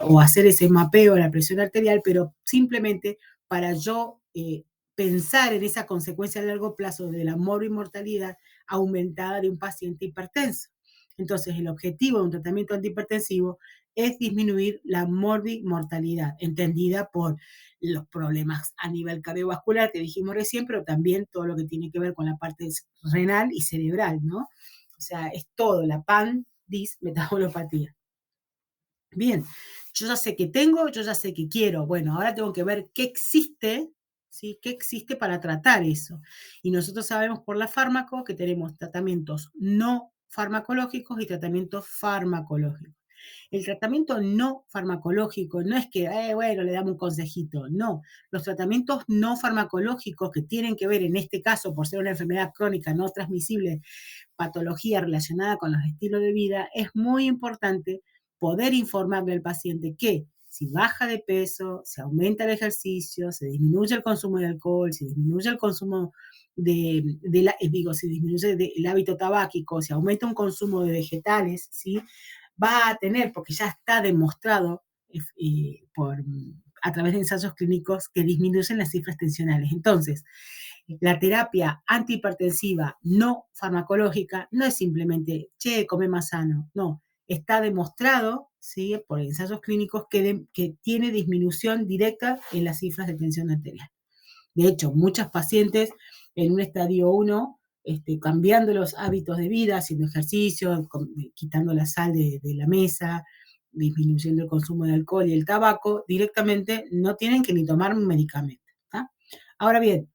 o hacer ese mapeo de la presión arterial, pero simplemente para yo pensar en esa consecuencia a largo plazo de la mortalidad aumentada de un paciente hipertenso. Entonces, el objetivo de un tratamiento antihipertensivo es disminuir la mortalidad, entendida por los problemas a nivel cardiovascular que dijimos recién, pero también todo lo que tiene que ver con la parte renal y cerebral, ¿no? O sea, es todo, la PAN-DIS metabulopatía. Bien, yo ya sé que tengo, yo ya sé que quiero. Bueno, ahora tengo que ver qué existe, ¿sí? ¿Qué existe para tratar eso? Y nosotros sabemos por la fármaco que tenemos tratamientos no farmacológicos y tratamientos farmacológicos. El tratamiento no farmacológico no es que, bueno, le damos un consejito. No, los tratamientos no farmacológicos que tienen que ver, en este caso, por ser una enfermedad crónica no transmisible, patología relacionada con los estilos de vida, es muy importante poder informarle al paciente que si baja de peso, se aumenta el ejercicio, se disminuye el consumo de alcohol, se disminuye el consumo se disminuye el hábito tabáquico, se aumenta un consumo de vegetales, ¿sí? Va a tener, porque ya está demostrado a través de ensayos clínicos que disminuyen las cifras tensionales. Entonces, la terapia antihipertensiva no farmacológica no es simplemente, che, come más sano, no, está demostrado, ¿sí?, por ensayos clínicos que tiene disminución directa en las cifras de tensión arterial. De hecho, muchas pacientes en un estadio 1, cambiando los hábitos de vida, haciendo ejercicio, quitando la sal de la mesa, disminuyendo el consumo de alcohol y el tabaco, directamente no tienen que ni tomar un medicamento. ¿Tá? Ahora bien,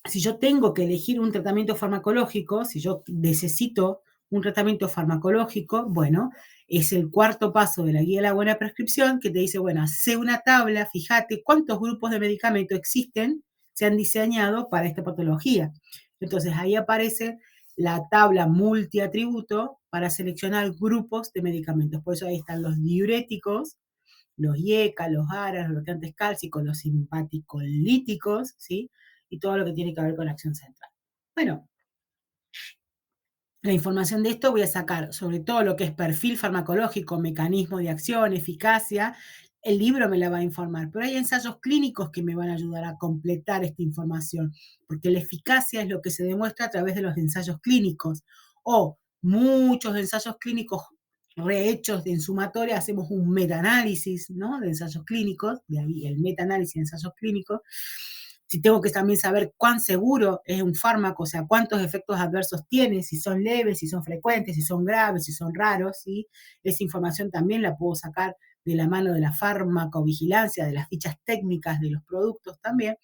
si yo tengo que elegir un tratamiento farmacológico, si yo necesito un tratamiento farmacológico, bueno, es el cuarto paso de la guía de la buena prescripción que te dice, bueno, hace una tabla, fíjate cuántos grupos de medicamento existen, se han diseñado para esta patología. Entonces ahí aparece la tabla multiatributo para seleccionar grupos de medicamentos. Por eso ahí están los diuréticos, los IECA, los ARAs, los bloqueantes cálcicos, los simpaticolíticos, ¿sí? Y todo lo que tiene que ver con la acción central. Bueno, la información de esto voy a sacar sobre todo lo que es perfil farmacológico, mecanismo de acción, eficacia. El libro me la va a informar, pero hay ensayos clínicos que me van a ayudar a completar esta información, porque la eficacia es lo que se demuestra a través de los ensayos clínicos o muchos ensayos clínicos rehechos en sumatoria, hacemos un metaanálisis, ¿no?, de ensayos clínicos, de ahí el metaanálisis de ensayos clínicos. Si tengo que también saber cuán seguro es un fármaco, o sea, cuántos efectos adversos tiene, si son leves, si son frecuentes, si son graves, si son raros, ¿sí? Esa información también la puedo sacar de la mano de la farmacovigilancia, de las fichas técnicas de los productos también.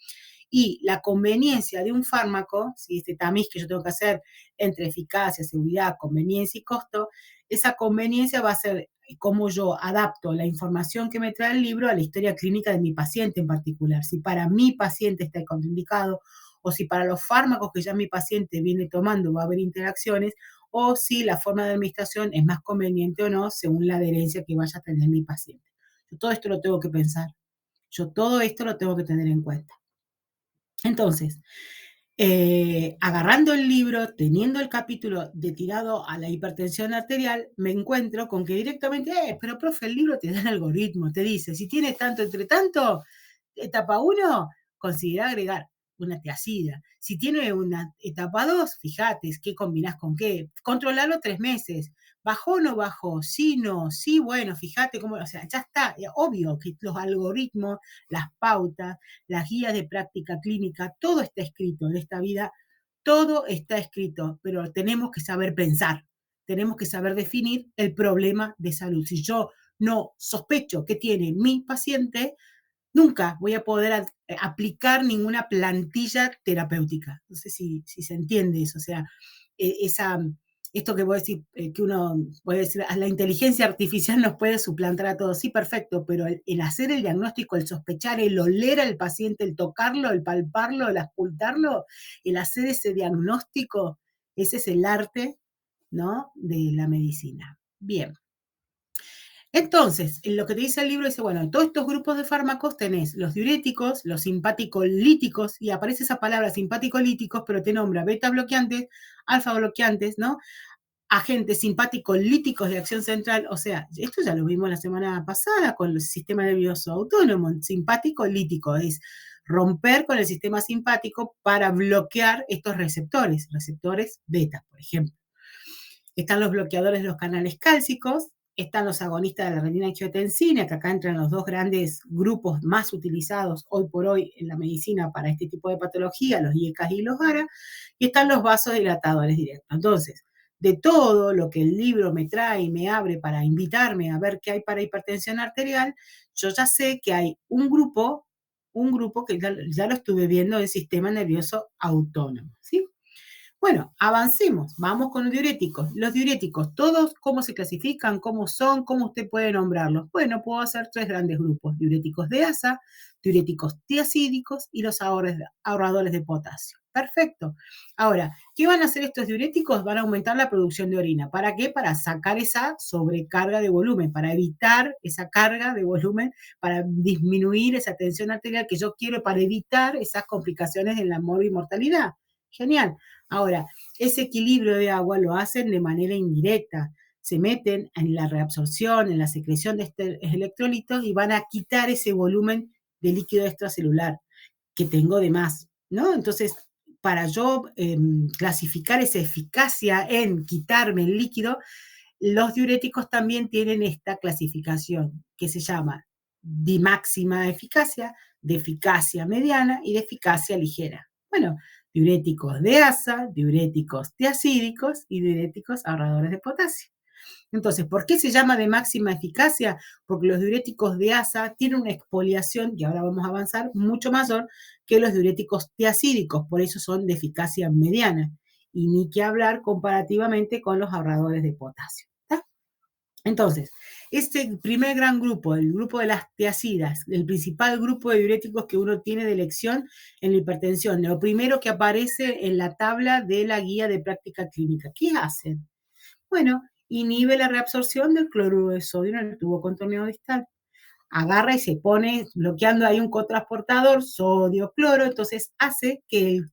Y la conveniencia de un fármaco, ¿sí?, este tamiz que yo tengo que hacer entre eficacia, seguridad, conveniencia y costo, esa conveniencia va a ser cómo yo adapto la información que me trae el libro a la historia clínica de mi paciente en particular. Si para mi paciente está contraindicado, o si para los fármacos que ya mi paciente viene tomando va a haber interacciones, o si la forma de administración es más conveniente o no, según la adherencia que vaya a tener mi paciente. Yo todo esto lo tengo que pensar. Yo todo esto lo tengo que tener en cuenta. Entonces, agarrando el libro, teniendo el capítulo tirado a la hipertensión arterial, me encuentro con que directamente, pero profe, el libro te da el algoritmo, te dice, si tienes tanto entre tanto, etapa 1, considera agregar una tiacida. Si tiene una etapa 2, fíjate qué combinás con qué. Controlarlo 3 meses. ¿Bajó o no bajó? Sí, no, sí, bueno, fíjate cómo, o sea, ya está, obvio que los algoritmos, las pautas, las guías de práctica clínica, todo está escrito en esta vida, todo está escrito, pero tenemos que saber pensar, tenemos que saber definir el problema de salud. Si yo no sospecho que tiene mi paciente, nunca voy a poder aplicar ninguna plantilla terapéutica. No sé si se entiende eso, o sea, esa, esto que voy a decir, que uno puede decir, la inteligencia artificial nos puede suplantar a todos, sí, perfecto, pero el hacer el diagnóstico, el sospechar, el oler al paciente, el tocarlo, el palparlo, el auscultarlo, el hacer ese diagnóstico, ese es el arte, ¿no?, de la medicina. Bien. Entonces, en lo que te dice el libro dice, bueno, en todos estos grupos de fármacos tenés los diuréticos, los simpaticolíticos, y aparece esa palabra simpaticolíticos, pero te nombra beta bloqueantes, alfa bloqueantes, ¿no? agentes simpático-líticos de acción central, o sea, esto ya lo vimos la semana pasada con el sistema nervioso autónomo, simpático-lítico, es romper con el sistema simpático para bloquear estos receptores beta, por ejemplo. Están los bloqueadores de los canales cálcicos, están los agonistas de la renina-angiotensina, que acá entran los dos grandes grupos más utilizados hoy por hoy en la medicina para este tipo de patología, los IECAS y los ARA, y están los vasodilatadores directos. Entonces, de todo lo que el libro me trae y me abre para invitarme a ver qué hay para hipertensión arterial, yo ya sé que hay un grupo que ya lo estuve viendo del sistema nervioso autónomo, ¿sí? Bueno, avancemos, vamos con los diuréticos. Los diuréticos, todos, ¿cómo se clasifican? ¿Cómo son? ¿Cómo usted puede nombrarlos? Bueno, puedo hacer 3 grandes grupos: diuréticos de asa, diuréticos tiacídicos y los ahorradores de potasio. Perfecto. Ahora, ¿qué van a hacer estos diuréticos? Van a aumentar la producción de orina. ¿Para qué? Para sacar esa sobrecarga de volumen, para evitar esa carga de volumen, para disminuir esa tensión arterial que yo quiero, para evitar esas complicaciones en la mortalidad. Genial. Ahora, ese equilibrio de agua lo hacen de manera indirecta. Se meten en la reabsorción, en la secreción de estos electrolitos y van a quitar ese volumen de líquido extracelular que tengo de más, ¿no? Entonces, para yo clasificar esa eficacia en quitarme el líquido, los diuréticos también tienen esta clasificación que se llama de máxima eficacia, de eficacia mediana y de eficacia ligera. Bueno, diuréticos de asa, diuréticos tiacídicos y diuréticos ahorradores de potasio. Entonces, ¿por qué se llama de máxima eficacia? Porque los diuréticos de asa tienen una expoliación, y ahora vamos a avanzar, mucho mayor que los diuréticos tiacídicos, por eso son de eficacia mediana. Y ni que hablar comparativamente con los ahorradores de potasio. ¿Está? Entonces, este primer gran grupo, el grupo de las tiacidas, el principal grupo de diuréticos que uno tiene de elección en la hipertensión, lo primero que aparece en la tabla de la guía de práctica clínica. ¿Qué hacen? Bueno, inhibe la reabsorción del cloruro de sodio en el tubo contorneado distal. Agarra y se pone bloqueando ahí un cotransportador, sodio-cloro, entonces hace que el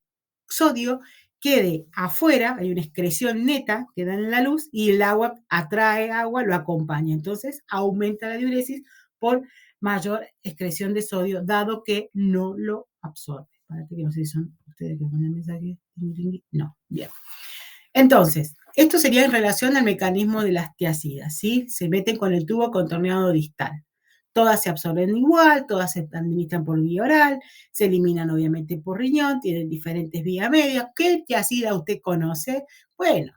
sodio quede afuera, hay una excreción neta que da en la luz y el agua atrae agua, lo acompaña. Entonces aumenta la diuresis por mayor excreción de sodio, dado que no lo absorbe. Espérate que no sé si son ustedes que ponen mensajes. No, bien. Entonces, esto sería en relación al mecanismo de las tiacidas, ¿sí? Se meten con el tubo contorneado distal. Todas se absorben igual, todas se administran por vía oral, se eliminan obviamente por riñón, tienen diferentes vías medias. ¿Qué tiacida usted conoce? Bueno,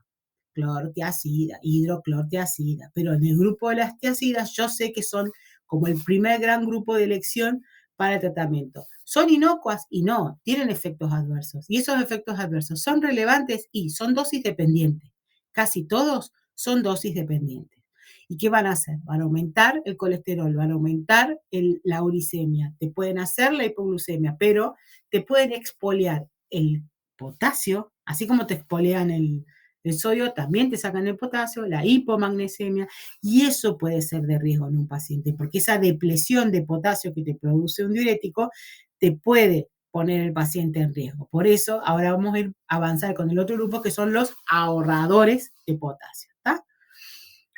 clortiacida, hidroclortiacida, pero en el grupo de las tiacidas yo sé que son como el primer gran grupo de elección para el tratamiento. ¿Son inocuas? Y no, tienen efectos adversos. Y esos efectos adversos son relevantes y son dosis dependientes. Casi todos son dosis dependientes. ¿Y qué van a hacer? Van a aumentar el colesterol, van a aumentar la uricemia, te pueden hacer la hipoglucemia, pero te pueden expoliar el potasio, así como te expolian el sodio, también te sacan el potasio, la hipomagnesemia, y eso puede ser de riesgo en un paciente, porque esa depresión de potasio que te produce un diurético te puede poner el paciente en riesgo. Por eso, ahora vamos a avanzar con el otro grupo, que son los ahorradores de potasio. ¿Está?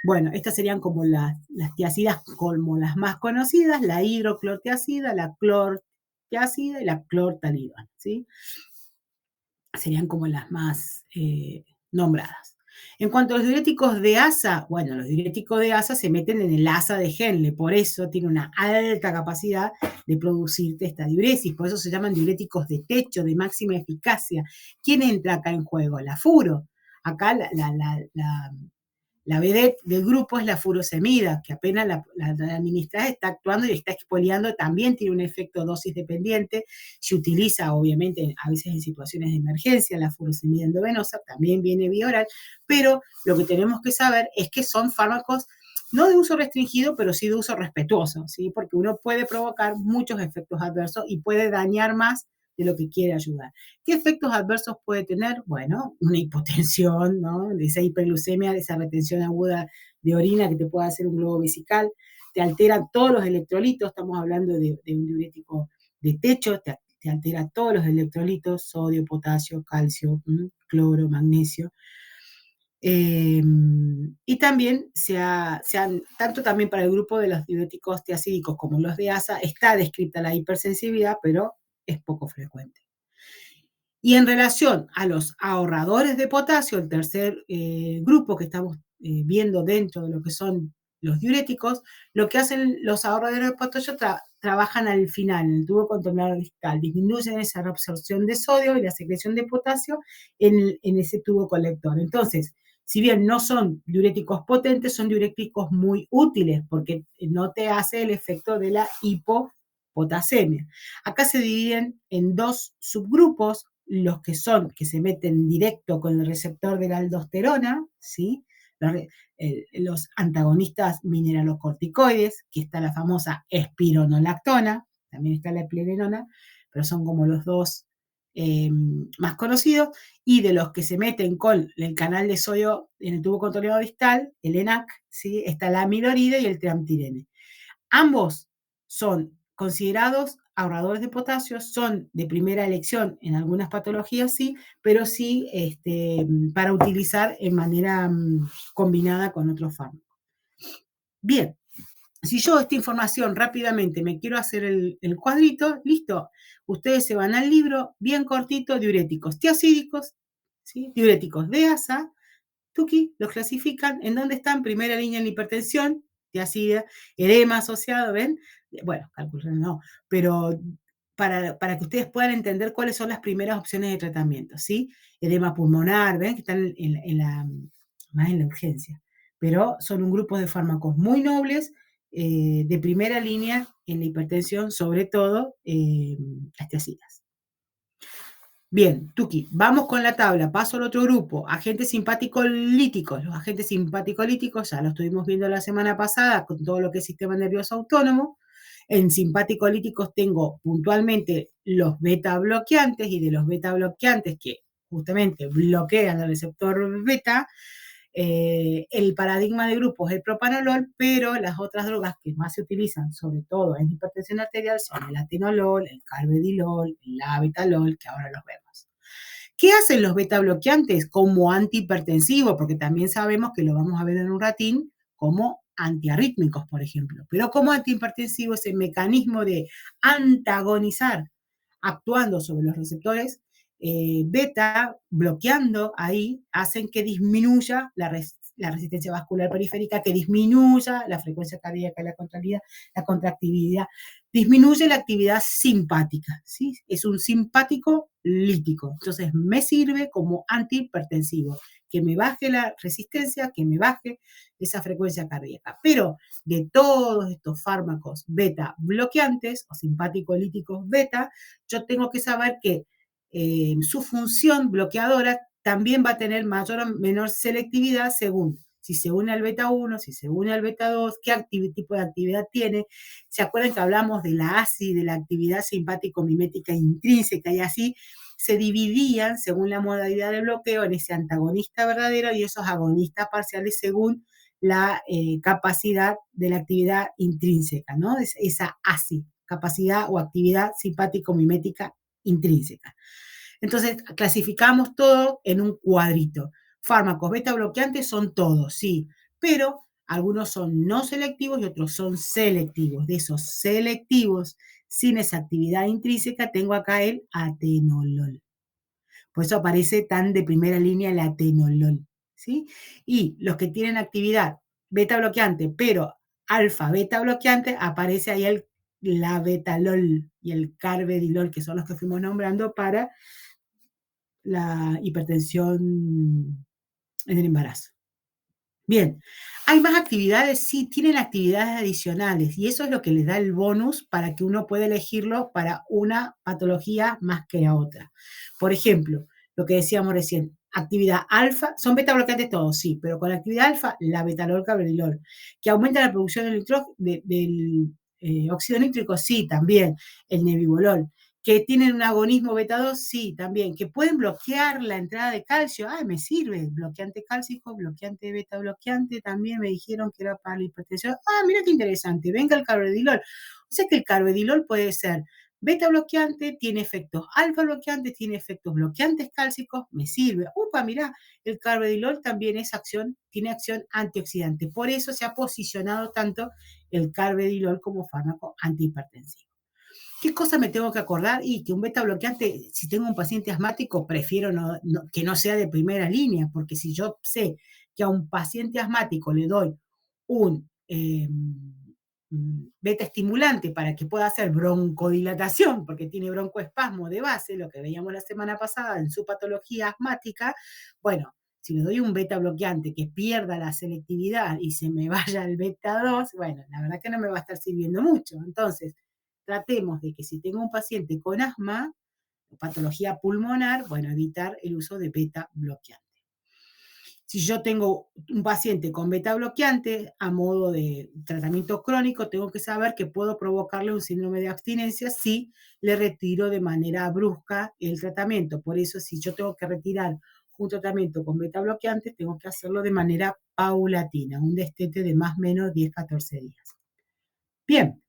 Bueno, estas serían como las tiacidas como las más conocidas, la hidroclortiacida, la clortiacida y la clortalidona, ¿sí? Serían como las más nombradas. En cuanto a los diuréticos de asa, bueno, los diuréticos de asa se meten en el asa de Henle, por eso tiene una alta capacidad de producirte esta diuresis, por eso se llaman diuréticos de techo, de máxima eficacia. ¿Quién entra acá en juego? La furo. Acá la vedette del grupo es la furosemida, que apenas la administras está actuando y está expoliando, también tiene un efecto dosis dependiente. Se utiliza, obviamente, a veces en situaciones de emergencia, la furosemida endovenosa, también viene vía oral, pero lo que tenemos que saber es que son fármacos no de uso restringido, pero sí de uso respetuoso, ¿sí? Porque uno puede provocar muchos efectos adversos y puede dañar más de lo que quiere ayudar. ¿Qué efectos adversos puede tener? Bueno, una hipotensión, ¿no? De esa hiperglucemia, de esa retención aguda de orina que te puede hacer un globo vesical, te alteran todos los electrolitos, estamos hablando de un diurético de techo, te altera todos los electrolitos, sodio, potasio, calcio, cloro, magnesio. Y también tanto también para el grupo de los diuréticos tiacídicos como los de ASA, está descrita la hipersensibilidad, pero es poco frecuente. Y en relación a los ahorradores de potasio, el tercer grupo que estamos viendo dentro de lo que son los diuréticos, lo que hacen los ahorradores de potasio trabajan al final, en el tubo contorneador distal, disminuyen esa reabsorción de sodio y la secreción de potasio en ese tubo colector. Entonces, si bien no son diuréticos potentes, son diuréticos muy útiles porque no te hace el efecto de la hipopotasemia. Acá se dividen en dos subgrupos, los que se meten directo con el receptor de la aldosterona, ¿sí? Los antagonistas mineralocorticoides, que está la famosa espironolactona, también está la eplerenona, pero son como los dos más conocidos, y de los que se meten con el canal de sodio en el tubo contorneado distal, el ENaC, ¿sí? Está la amiloride y el triamtirene. Ambos son considerados ahorradores de potasio, son de primera elección en algunas patologías, sí, pero sí para utilizar en manera combinada con otros fármacos. Bien, si yo esta información rápidamente me quiero hacer el cuadrito, listo, ustedes se van al libro, bien cortito, diuréticos tiacídicos, ¿sí? Diuréticos de ASA, Tuki, los clasifican en dónde están, primera línea en la hipertensión, tiacida, edema asociado, ¿ven? Bueno, calcular no, pero para que ustedes puedan entender cuáles son las primeras opciones de tratamiento, ¿sí? Edema pulmonar, ¿ven? Que están más en la urgencia. Pero son un grupo de fármacos muy nobles, de primera línea en la hipertensión, sobre todo las tiacidas. Bien, Tuki, vamos con la tabla, paso al otro grupo, agentes simpático-líticos. Los agentes simpático-líticos ya lo estuvimos viendo la semana pasada con todo lo que es sistema nervioso autónomo. En simpático-líticos tengo puntualmente los beta bloqueantes, y de los beta bloqueantes que justamente bloquean el receptor beta, el paradigma de grupo es el propanolol, pero las otras drogas que más se utilizan, sobre todo en hipertensión arterial, son el atenolol, el carvedilol, el labetalol, que ahora los vemos. ¿Qué hacen los beta bloqueantes como antihipertensivos? Porque también sabemos que lo vamos a ver en un ratín como antiarrítmicos, por ejemplo. Pero como antihipertensivo, ese mecanismo de antagonizar actuando sobre los receptores beta, bloqueando ahí, hacen que disminuya la resistencia vascular periférica, que disminuya la frecuencia cardíaca y la contractividad, disminuye la actividad simpática, ¿sí? Es un simpático lítico, entonces me sirve como antihipertensivo, que me baje la resistencia, que me baje esa frecuencia cardíaca. Pero de todos estos fármacos beta bloqueantes o simpático-líticos beta, yo tengo que saber que su función bloqueadora también va a tener mayor o menor selectividad según si se une al beta 1, si se une al beta 2, qué tipo de actividad tiene. ¿Se acuerdan que hablamos de la ASI, de la actividad simpático-mimética intrínseca, y así se dividían según la modalidad de bloqueo en ese antagonista verdadero y esos agonistas parciales según la capacidad de la actividad intrínseca, ¿no? Esa ASI, capacidad o actividad simpático-mimética intrínseca. Entonces, clasificamos todo en un cuadrito. Fármacos beta bloqueantes son todos, sí, pero algunos son no selectivos y otros son selectivos. De esos selectivos, sin esa actividad intrínseca, tengo acá el atenolol. Por eso aparece tan de primera línea el atenolol, ¿sí? Y los que tienen actividad beta bloqueante, pero alfa beta bloqueante, aparece ahí el labetalol y el carvedilol, que son los que fuimos nombrando para la hipertensión en el embarazo. Bien, ¿hay más actividades? Sí, tienen actividades adicionales y eso es lo que les da el bonus para que uno pueda elegirlo para una patología más que la otra. Por ejemplo, lo que decíamos recién, actividad alfa, son beta bloqueantes todos, sí, pero con la actividad alfa, la betalol carvedilol, que aumenta la producción del óxido nítrico, sí, también, el nebivolol, que tienen un agonismo beta 2, sí, también, que pueden bloquear la entrada de calcio, me sirve, bloqueante cálcico, bloqueante beta bloqueante, también me dijeron que era para la hipertensión, mira qué interesante, venga el carvedilol, o sea que el carvedilol puede ser beta bloqueante tiene efectos alfa bloqueantes, tiene efectos bloqueantes cálcicos, me sirve. Upa, mirá, el carvedilol también tiene acción antioxidante. Por eso se ha posicionado tanto el carvedilol como fármaco antihipertensivo. ¿Qué cosa me tengo que acordar? Y que un beta bloqueante, si tengo un paciente asmático, prefiero que no sea de primera línea, porque si yo sé que a un paciente asmático le doy un beta estimulante para que pueda hacer broncodilatación, porque tiene broncoespasmo de base, lo que veíamos la semana pasada en su patología asmática, bueno, si le doy un beta bloqueante que pierda la selectividad y se me vaya al beta 2, bueno, la verdad que no me va a estar sirviendo mucho. Entonces, tratemos de que si tengo un paciente con asma o patología pulmonar, bueno, evitar el uso de beta bloqueante. Si yo tengo un paciente con beta bloqueante a modo de tratamiento crónico, tengo que saber que puedo provocarle un síndrome de abstinencia si le retiro de manera brusca el tratamiento. Por eso, si yo tengo que retirar un tratamiento con beta bloqueante, tengo que hacerlo de manera paulatina, un destete de más o menos 10-14 días. Bien,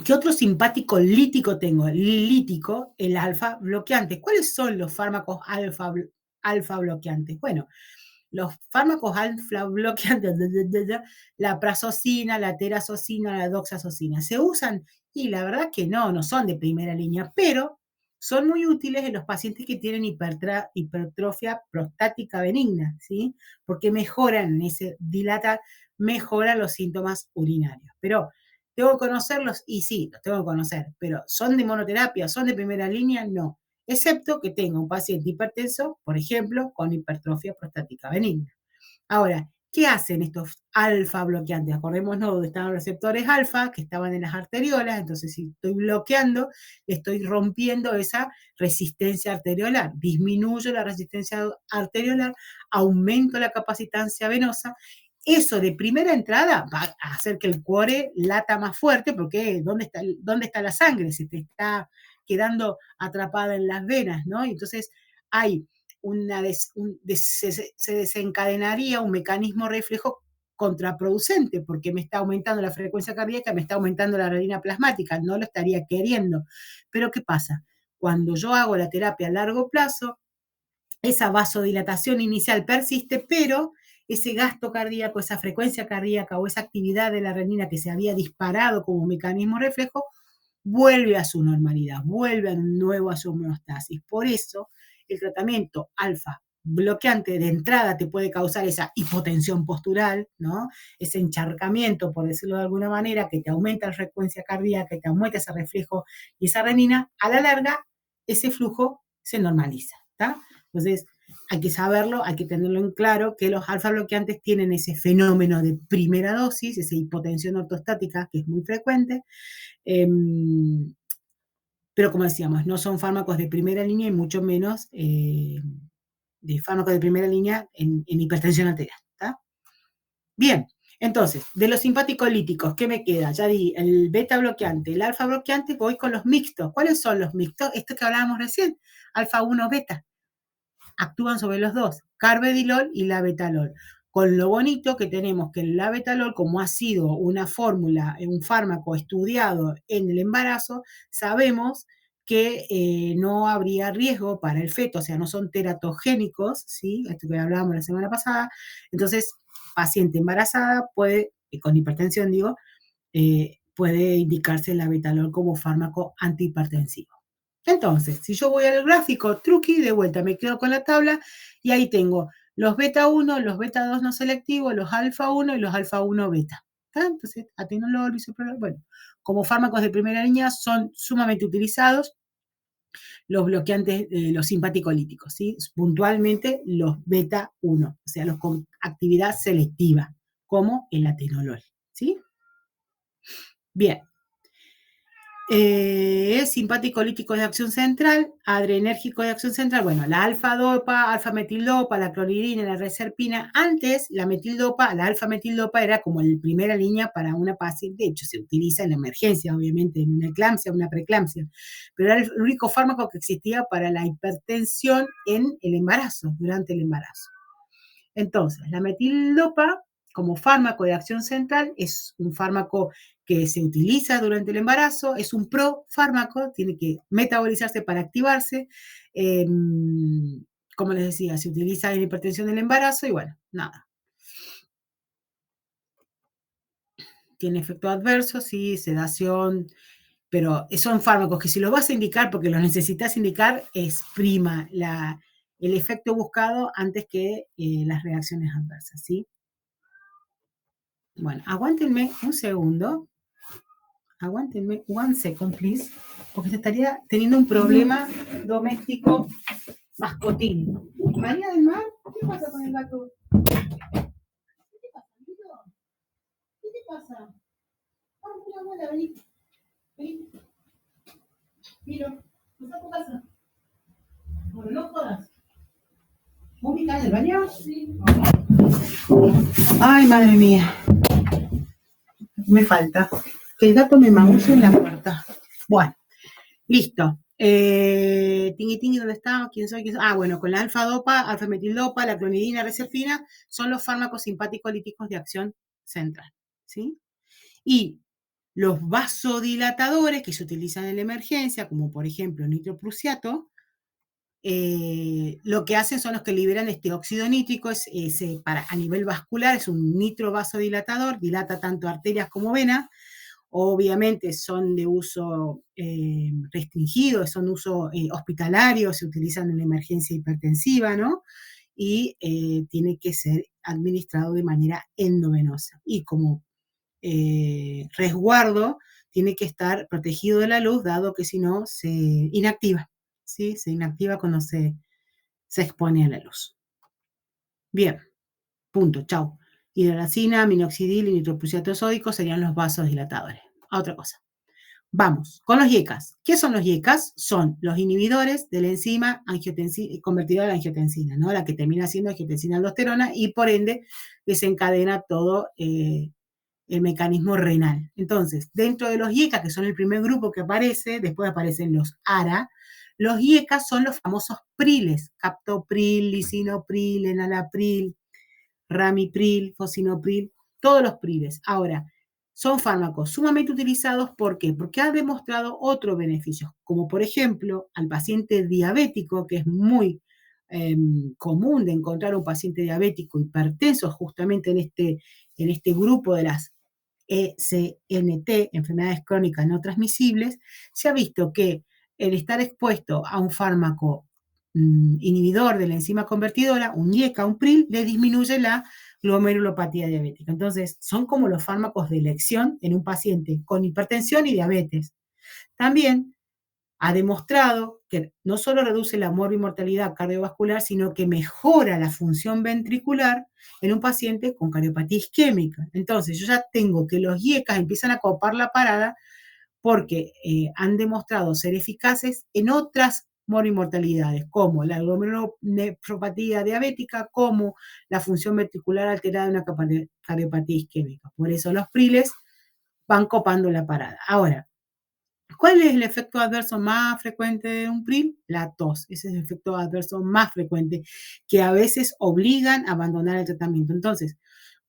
¿qué otro simpático lítico tengo? Lítico, el alfa bloqueante. ¿Cuáles son los fármacos alfa bloqueantes? Bueno, los fármacos alfa bloqueantes, la prazosina, la terazosina, la doxazosina, ¿se usan? Y la verdad que no son de primera línea, pero son muy útiles en los pacientes que tienen hipertrofia prostática benigna, ¿sí? Porque mejoran mejoran los síntomas urinarios. Pero ¿tengo que conocerlos? Y sí, los tengo que conocer, pero ¿son de monoterapia? ¿Son de primera línea? No, excepto que tenga un paciente hipertenso, por ejemplo, con hipertrofia prostática benigna. Ahora, ¿qué hacen estos alfa bloqueantes? Acordémonos dónde estaban los receptores alfa, que estaban en las arteriolas, entonces si estoy bloqueando, estoy rompiendo esa resistencia arteriolar, disminuyo la resistencia arteriolar, aumento la capacitancia venosa. Eso de primera entrada va a hacer que el cuore lata más fuerte, porque ¿dónde está la sangre? Se te está quedando atrapada en las venas, ¿no? Y entonces hay se desencadenaría un mecanismo reflejo contraproducente, porque me está aumentando la frecuencia cardíaca, me está aumentando la renina plasmática, no lo estaría queriendo. Pero ¿qué pasa? Cuando yo hago la terapia a largo plazo, esa vasodilatación inicial persiste, pero ese gasto cardíaco, esa frecuencia cardíaca o esa actividad de la renina que se había disparado como mecanismo reflejo, vuelve a su normalidad, vuelve de nuevo a su homeostasis. Por eso, el tratamiento alfa bloqueante de entrada te puede causar esa hipotensión postural, ¿no? Ese encharcamiento, por decirlo de alguna manera, que te aumenta la frecuencia cardíaca, que te aumenta ese reflejo y esa renina. A la larga, ese flujo se normaliza, ¿está? Entonces, hay que saberlo, hay que tenerlo en claro que los alfa bloqueantes tienen ese fenómeno de primera dosis, esa hipotensión ortostática que es muy frecuente, pero como decíamos, no son fármacos de primera línea y mucho menos de fármacos de primera línea en hipertensión arterial. ¿Tá? Bien, entonces, de los simpáticos líticos, ¿qué me queda? Ya di el beta bloqueante, el alfa bloqueante, voy con los mixtos. ¿Cuáles son los mixtos? Esto que hablábamos recién, alfa 1 beta. Actúan sobre los dos, carvedilol y labetalol. Con lo bonito que tenemos que el labetalol, como ha sido una fórmula, un fármaco estudiado en el embarazo, sabemos que no habría riesgo para el feto, o sea, no son teratogénicos, ¿sí? Esto que hablábamos la semana pasada. Entonces, paciente embarazada puede, con hipertensión digo, puede indicarse el labetalol como fármaco antihipertensivo. Entonces, si yo voy al gráfico, truqui, de vuelta me quedo con la tabla y ahí tengo los beta 1, los beta 2 no selectivos, los alfa 1 y los alfa 1 beta. ¿Tá? Entonces, atenolol, bisoprolol, bueno, como fármacos de primera línea son sumamente utilizados los bloqueantes, los simpaticolíticos, ¿sí? Puntualmente los beta 1, o sea, los con actividad selectiva, como el atenolol, ¿sí? Bien, simpático lítico de acción central, adrenérgico de acción central, bueno, la alfa-dopa, alfa-metildopa, la clonidina, la reserpina. Antes, la metildopa, la alfa-metildopa era como la primera línea para una paciente, de hecho se utiliza en la emergencia, obviamente, en una eclampsia, una preeclampsia, pero era el único fármaco que existía para la hipertensión en el embarazo, durante el embarazo. Entonces, la metildopa como fármaco de acción central, es un fármaco que se utiliza durante el embarazo, es un profármaco, tiene que metabolizarse para activarse. Como les decía, se utiliza en hipertensión del embarazo y bueno, nada. Tiene efecto adverso, sí, sedación, pero son fármacos que si los vas a indicar porque los necesitas indicar, es prima el efecto buscado antes que las reacciones adversas, ¿sí? Bueno, aguántenme un segundo, aguántenme one second, please, porque se estaría teniendo un problema doméstico mascotín. María del Mar, ¿qué pasa con el gato? ¿Qué te pasa, Milo? ¿Qué te pasa? Vamos, mira, abuela, vení, vení, Milo, ¿estás a tu casa? Bueno, no jodas. ¿Vos ubicás en el baño? Sí. Ay, madre mía. Me falta. Que el gato me maulle en la puerta. Bueno, listo. Tingui tingui, ¿dónde está? ¿Quién soy? ¿Quién soy? Ah, bueno, con la alfa-dopa, alfa-metildopa, la clonidina, reserpina, son los fármacos simpático-líticos de acción central. ¿Sí? Y los vasodilatadores que se utilizan en la emergencia, como por ejemplo nitroprusiato, lo que hacen son los que liberan este óxido nítrico, a nivel vascular es un nitrovasodilatador, dilata tanto arterias como venas, obviamente son de uso restringido, son de uso hospitalario, se utilizan en la emergencia hipertensiva, ¿no? Y tiene que ser administrado de manera endovenosa. Y como resguardo, tiene que estar protegido de la luz, dado que si no se inactiva, ¿sí? Se inactiva cuando se expone a la luz. Bien, punto, chau. Hidralazina, minoxidil y nitroprusiato sódico serían los vasodilatadores. A otra cosa. Vamos, con los IECAS. ¿Qué son los IECAS? Son los inhibidores de la enzima convertidora a la angiotensina, ¿no? La que termina siendo angiotensina-aldosterona y por ende desencadena todo el mecanismo renal. Entonces, dentro de los IECA, que son el primer grupo que aparece, después aparecen los ARA, los IECA son los famosos priles, captopril, lisinopril, enalapril, ramipril, fosinopril, todos los priles. Ahora, son fármacos sumamente utilizados, ¿por qué? Porque han demostrado otros beneficios, como por ejemplo al paciente diabético, que es muy común de encontrar un paciente diabético hipertenso justamente en este grupo de las ECNT, enfermedades crónicas no transmisibles, se ha visto que el estar expuesto a un fármaco inhibidor de la enzima convertidora, un IECA, un PRIL, le disminuye la glomerulopatía diabética. Entonces, son como los fármacos de elección en un paciente con hipertensión y diabetes. También ha demostrado que no solo reduce la mortalidad cardiovascular, sino que mejora la función ventricular en un paciente con cardiopatía isquémica. Entonces, yo ya tengo que los IECAS empiezan a copar la parada porque han demostrado ser eficaces en otras morimortalidades, como la glomerulonefropatía diabética, como la función ventricular alterada de una cardiopatía isquémica. Por eso los PRILES van copando la parada. Ahora, ¿cuál es el efecto adverso más frecuente de un PRIL? La tos. Ese es el efecto adverso más frecuente, que a veces obligan a abandonar el tratamiento. Entonces,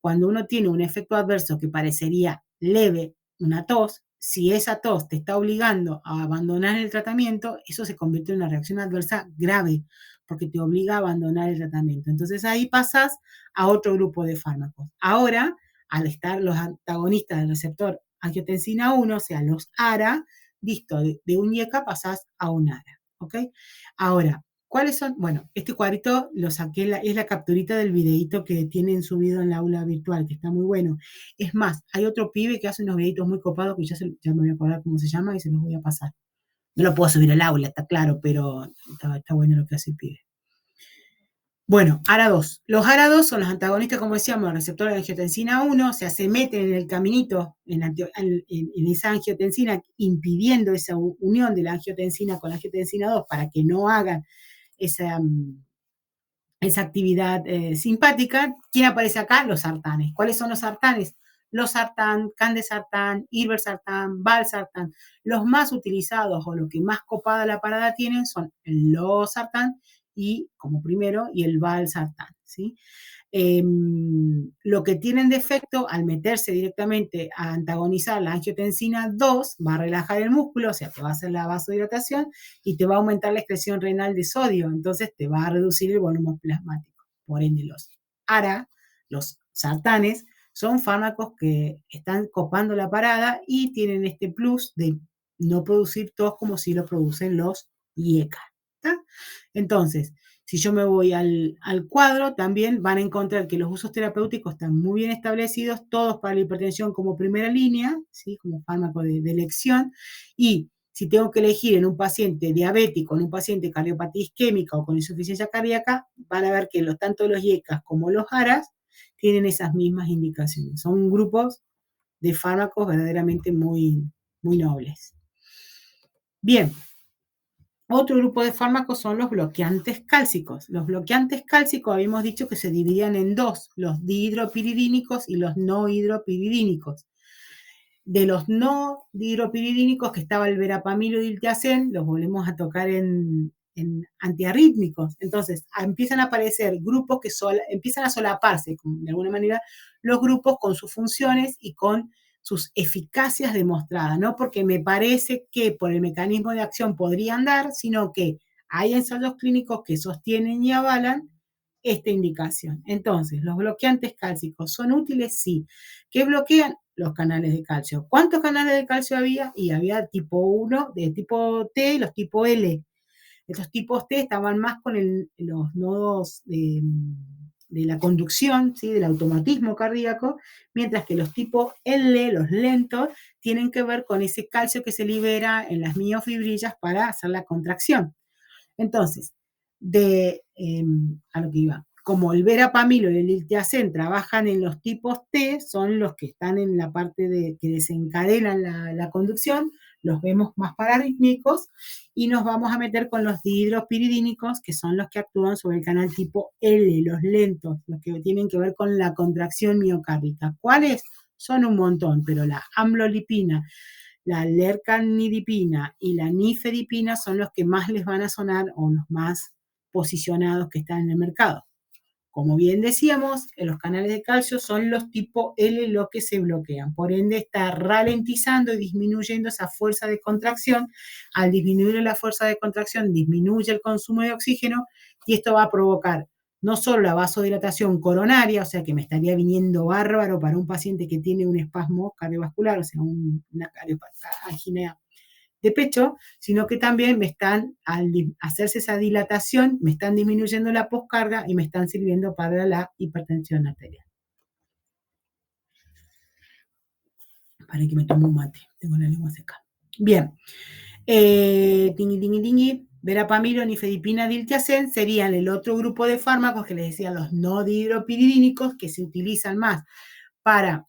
cuando uno tiene un efecto adverso que parecería leve, una tos, si esa tos te está obligando a abandonar el tratamiento, eso se convierte en una reacción adversa grave, porque te obliga a abandonar el tratamiento. Entonces ahí pasas a otro grupo de fármacos. Ahora, al estar los antagonistas del receptor angiotensina 1, o sea, los ARA, listo, de un IECA pasás a un ARA, ¿ok? Ahora, ¿cuáles son? Bueno, este cuadrito lo saqué, es la capturita del videíto que tienen subido en la aula virtual, que está muy bueno. Es más, hay otro pibe que hace unos videitos muy copados, que ya me voy a acordar cómo se llama y se los voy a pasar. No lo puedo subir al aula, está claro, pero está bueno lo que hace el pibe. Bueno, ARA2. Los ARA2 son los antagonistas, como decíamos, del receptor de angiotensina 1, o sea, se meten en el caminito, en esa angiotensina, impidiendo esa unión de la angiotensina con la angiotensina 2 para que no hagan esa actividad simpática. ¿Quién aparece acá? Los sartanes. ¿Cuáles son los sartanes? Los sartán, candesartán, irbesartán, valsartán. Los más utilizados o los que más copada la parada tienen son los sartán y como primero y el valsartán. ¿sí? Lo que tienen de efecto al meterse directamente a antagonizar la angiotensina 2 va a relajar el músculo, o sea, te va a hacer la vasodilatación y te va a aumentar la excreción renal de sodio, entonces te va a reducir el volumen plasmático. Por ende, los ARA, los sartanes, son fármacos que están copando la parada y tienen este plus de no producir tos como si lo producen los IECA. Entonces, si yo me voy al cuadro, también van a encontrar que los usos terapéuticos están muy bien establecidos, todos para la hipertensión como primera línea, ¿sí? Como fármaco de elección, y si tengo que elegir en un paciente diabético, en un paciente cardiopatía isquémica o con insuficiencia cardíaca, van a ver que tanto los IECAS como los ARAS tienen esas mismas indicaciones. Son grupos de fármacos verdaderamente muy, muy nobles. Bien, otro grupo de fármacos son los bloqueantes cálcicos. Los bloqueantes cálcicos habíamos dicho que se dividían en dos, los dihidropiridínicos y los no hidropiridínicos. De los no dihidropiridínicos, que estaba el verapamilo y el diltiazem, los volvemos a tocar en antiarrítmicos. Entonces, empiezan a aparecer grupos que empiezan a solaparse, de alguna manera, los grupos con sus funciones y con sus eficacias demostradas, no porque me parece que por el mecanismo de acción podrían dar, sino que hay ensayos clínicos que sostienen y avalan esta indicación. Entonces, ¿los bloqueantes cálcicos son útiles? Sí. ¿Qué bloquean? Los canales de calcio. ¿Cuántos canales de calcio había? Y había tipo 1, de tipo T y los tipo L. Estos tipos T estaban más con los nodos de la conducción, ¿sí? Del automatismo cardíaco, mientras que los tipos L, los lentos, tienen que ver con ese calcio que se libera en las miofibrillas para hacer la contracción. Entonces, a lo que iba, como el verapamilo y el diltiazem trabajan en los tipos T, son los que están en la parte que desencadenan la conducción, los vemos más pararrítmicos, y nos vamos a meter con los dihidropiridínicos, que son los que actúan sobre el canal tipo L, los lentos, los que tienen que ver con la contracción miocárdica. ¿Cuáles? Son un montón, pero la amlodipina, la lercanidipina y la nifedipina son los que más les van a sonar o los más posicionados que están en el mercado. Como bien decíamos, los canales de calcio son los tipo L los que se bloquean. Por ende, está ralentizando y disminuyendo esa fuerza de contracción. Al disminuir la fuerza de contracción, disminuye el consumo de oxígeno y esto va a provocar no solo la vasodilatación coronaria, o sea que me estaría viniendo bárbaro para un paciente que tiene un espasmo cardiovascular, o sea, una angina de pecho, sino que también al hacerse esa dilatación, me están disminuyendo la poscarga y me están sirviendo para la hipertensión arterial. Para que me tome un mate, tengo la lengua seca. Bien, verapamilo, nifedipina, diltiazem serían el otro grupo de fármacos que les decía, los no dihidropiridínicos, que se utilizan más para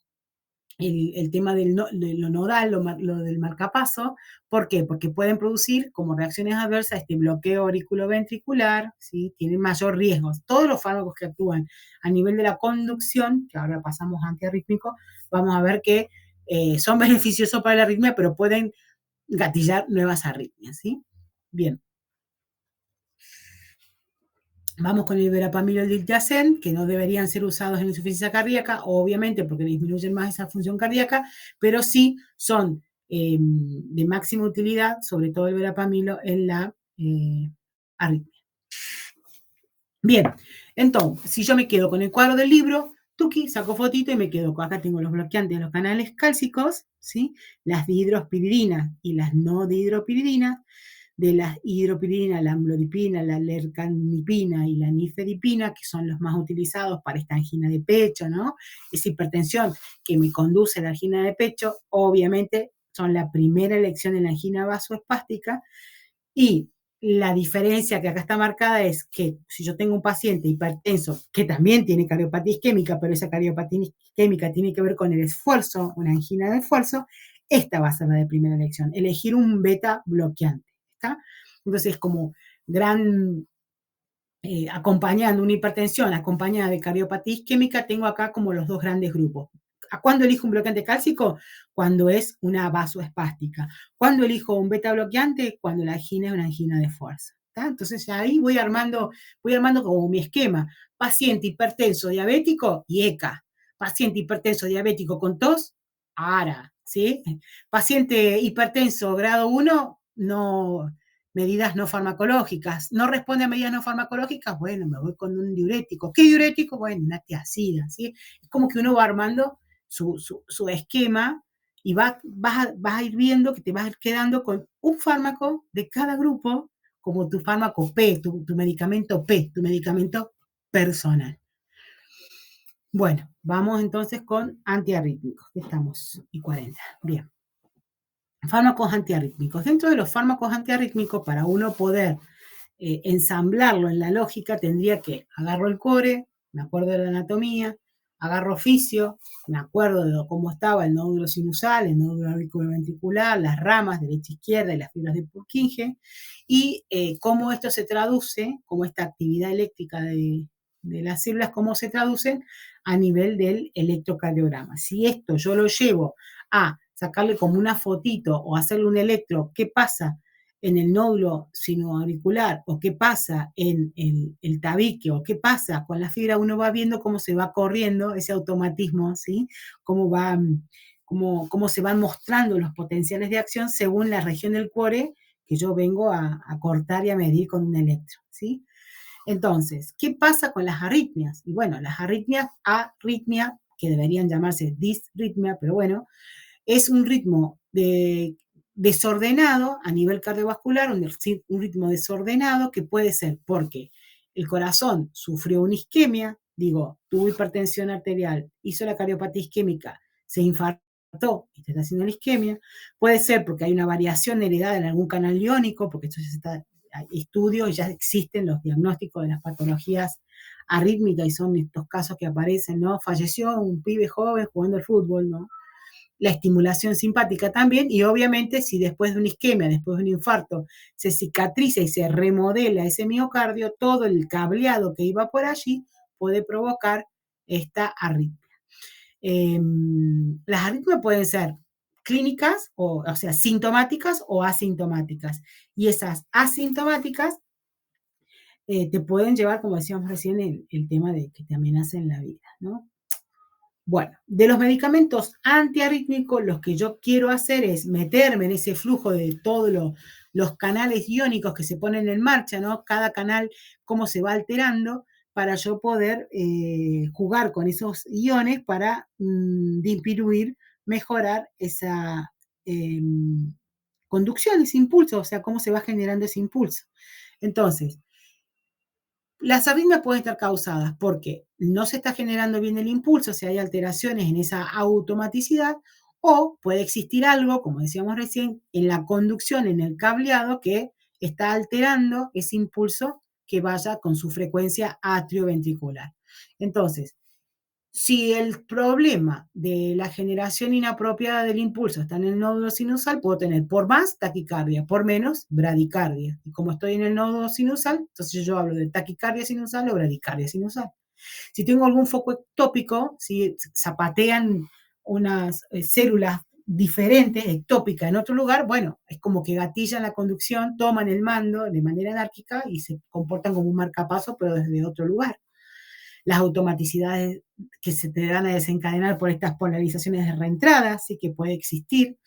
el tema de lo nodal, lo del marcapaso. ¿Por qué? Porque pueden producir como reacciones adversas este bloqueo auriculoventricular, ¿sí? Tienen mayor riesgo. Todos los fármacos que actúan a nivel de la conducción, que ahora pasamos a antiarrítmico, vamos a ver que son beneficiosos para la arritmia, pero pueden gatillar nuevas arritmias, ¿sí? Bien. Vamos con el verapamilo y el diltiazem, que no deberían ser usados en insuficiencia cardíaca, obviamente porque disminuyen más esa función cardíaca, pero sí son de máxima utilidad, sobre todo el verapamilo, en la arritmia. Bien, entonces, si yo me quedo con el cuadro del libro, tuki, saco fotito y me quedo con, acá tengo los bloqueantes de los canales cálcicos, ¿sí? Las dihidrospiridinas y las no dihidropiridinas. De las hidropiridina, la amlodipina, la lercanidipina y la nifedipina, que son los más utilizados para esta angina de pecho, ¿no? Esa hipertensión que me conduce a la angina de pecho, obviamente son la primera elección en la angina vasoespástica, y la diferencia que acá está marcada es que si yo tengo un paciente hipertenso que también tiene cardiopatía isquémica, pero esa cardiopatía isquémica tiene que ver con el esfuerzo, una angina de esfuerzo, esta va a ser la de primera elección, elegir un beta bloqueante. ¿Está? Entonces, como acompañando una hipertensión acompañada de cardiopatía isquémica, tengo acá como los dos grandes grupos. ¿A cuándo elijo un bloqueante cálcico? Cuando es una vasoespástica. ¿Cuándo elijo un beta bloqueante? Cuando la angina es una angina de fuerza. ¿está? Entonces ya ahí voy armando como mi esquema. Paciente hipertenso diabético, IECA. Paciente hipertenso diabético con tos, ARA, ¿sí? Paciente hipertenso grado 1, no, medidas no farmacológicas. ¿No responde a medidas no farmacológicas? Bueno, me voy con un diurético. ¿Qué diurético? Bueno, una tiazida, ¿sí? Es como que uno va armando su esquema y vas a ir viendo que te vas a ir quedando con un fármaco de cada grupo como tu fármaco P, tu medicamento P, tu medicamento personal. Bueno, vamos entonces con antiarrítmicos, que estamos y 40. Bien. Fármacos antiarrítmicos. Dentro de los fármacos antiarrítmicos, para uno poder ensamblarlo en la lógica, tendría que agarro el core, me acuerdo de la anatomía, agarro oficio, me acuerdo de cómo estaba el nódulo sinusal, el nódulo auriculoventricular, las ramas derecha e izquierda y las fibras de Purkinje, y cómo esto se traduce, cómo esta actividad eléctrica de las células, cómo se traducen a nivel del electrocardiograma. Si esto yo lo llevo a sacarle como una fotito o hacerle un electro, ¿qué pasa en el nódulo sinoauricular o qué pasa en el tabique o qué pasa con la fibra? Uno va viendo cómo se va corriendo ese automatismo, ¿sí? Cómo se van mostrando los potenciales de acción según la región del cuore que yo vengo a cortar y a medir con un electro, ¿sí? Entonces, ¿qué pasa con las arritmias? Y bueno, las arritmias, que deberían llamarse disritmia, pero bueno, es un ritmo desordenado a nivel cardiovascular, un ritmo desordenado que puede ser porque el corazón sufrió una isquemia, digo, tuvo hipertensión arterial, hizo la cardiopatía isquémica, se infartó y te está haciendo la isquemia, puede ser porque hay una variación heredada en algún canal iónico, porque esto ya está, hay estudios, ya existen los diagnósticos de las patologías arrítmicas y son estos casos que aparecen, ¿no? Falleció un pibe joven jugando al fútbol, ¿no? La estimulación simpática también, y obviamente si después de una isquemia, después de un infarto, se cicatriza y se remodela ese miocardio, todo el cableado que iba por allí puede provocar esta arritmia. Las arritmias pueden ser clínicas, o sea, sintomáticas o asintomáticas, y esas asintomáticas te pueden llevar, como decíamos recién, el tema de que te amenacen la vida, ¿no? Bueno, de los medicamentos antiarrítmicos, lo que yo quiero hacer es meterme en ese flujo de todos los canales iónicos que se ponen en marcha, ¿no? Cada canal, cómo se va alterando, para yo poder jugar con esos iones para disminuir, mejorar esa conducción, ese impulso, o sea, cómo se va generando ese impulso. Entonces, las arritmias pueden estar causadas porque no se está generando bien el impulso, si hay alteraciones en esa automaticidad, o puede existir algo, como decíamos recién, en la conducción, en el cableado, que está alterando ese impulso que vaya con su frecuencia atrioventricular. Entonces, si el problema de la generación inapropiada del impulso está en el nódulo sinusal, puedo tener por más taquicardia, por menos bradicardia. Y como estoy en el nódulo sinusal, entonces yo hablo de taquicardia sinusal o bradicardia sinusal. Si tengo algún foco ectópico, si zapatean unas células diferentes, ectópicas, en otro lugar, bueno, es como que gatillan la conducción, toman el mando de manera anárquica y se comportan como un marcapaso, pero desde otro lugar. Las automaticidades que se te dan a desencadenar por estas polarizaciones de reentrada, sí que puede existir.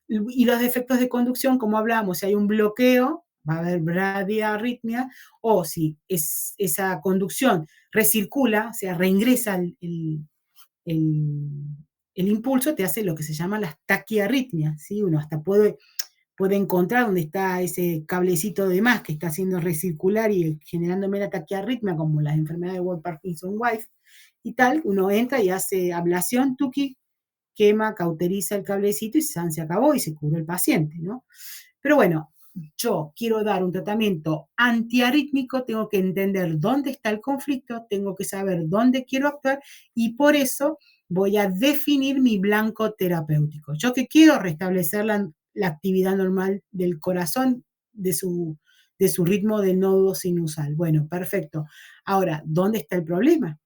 Y los defectos de conducción, como hablamos, si hay un bloqueo, va a haber bradiarritmia, o si esa conducción recircula, o sea, reingresa el, el impulso, te hace lo que se llama las taquiarritmias, ¿sí? Uno hasta puede encontrar dónde está ese cablecito de más que está haciendo recircular y generándome la taquiarritmia, como las enfermedades de Ward-Parkinson-White y tal. Uno entra y hace ablación, tuki, quema, cauteriza el cablecito y se acabó y se curó el paciente, ¿no? Pero bueno, yo quiero dar un tratamiento antiarrítmico, tengo que entender dónde está el conflicto, tengo que saber dónde quiero actuar y por eso voy a definir mi blanco terapéutico. Yo que quiero restablecer la actividad normal del corazón, de su ritmo de nódulo sinusal. Bueno, perfecto. Ahora, ¿dónde está el problema?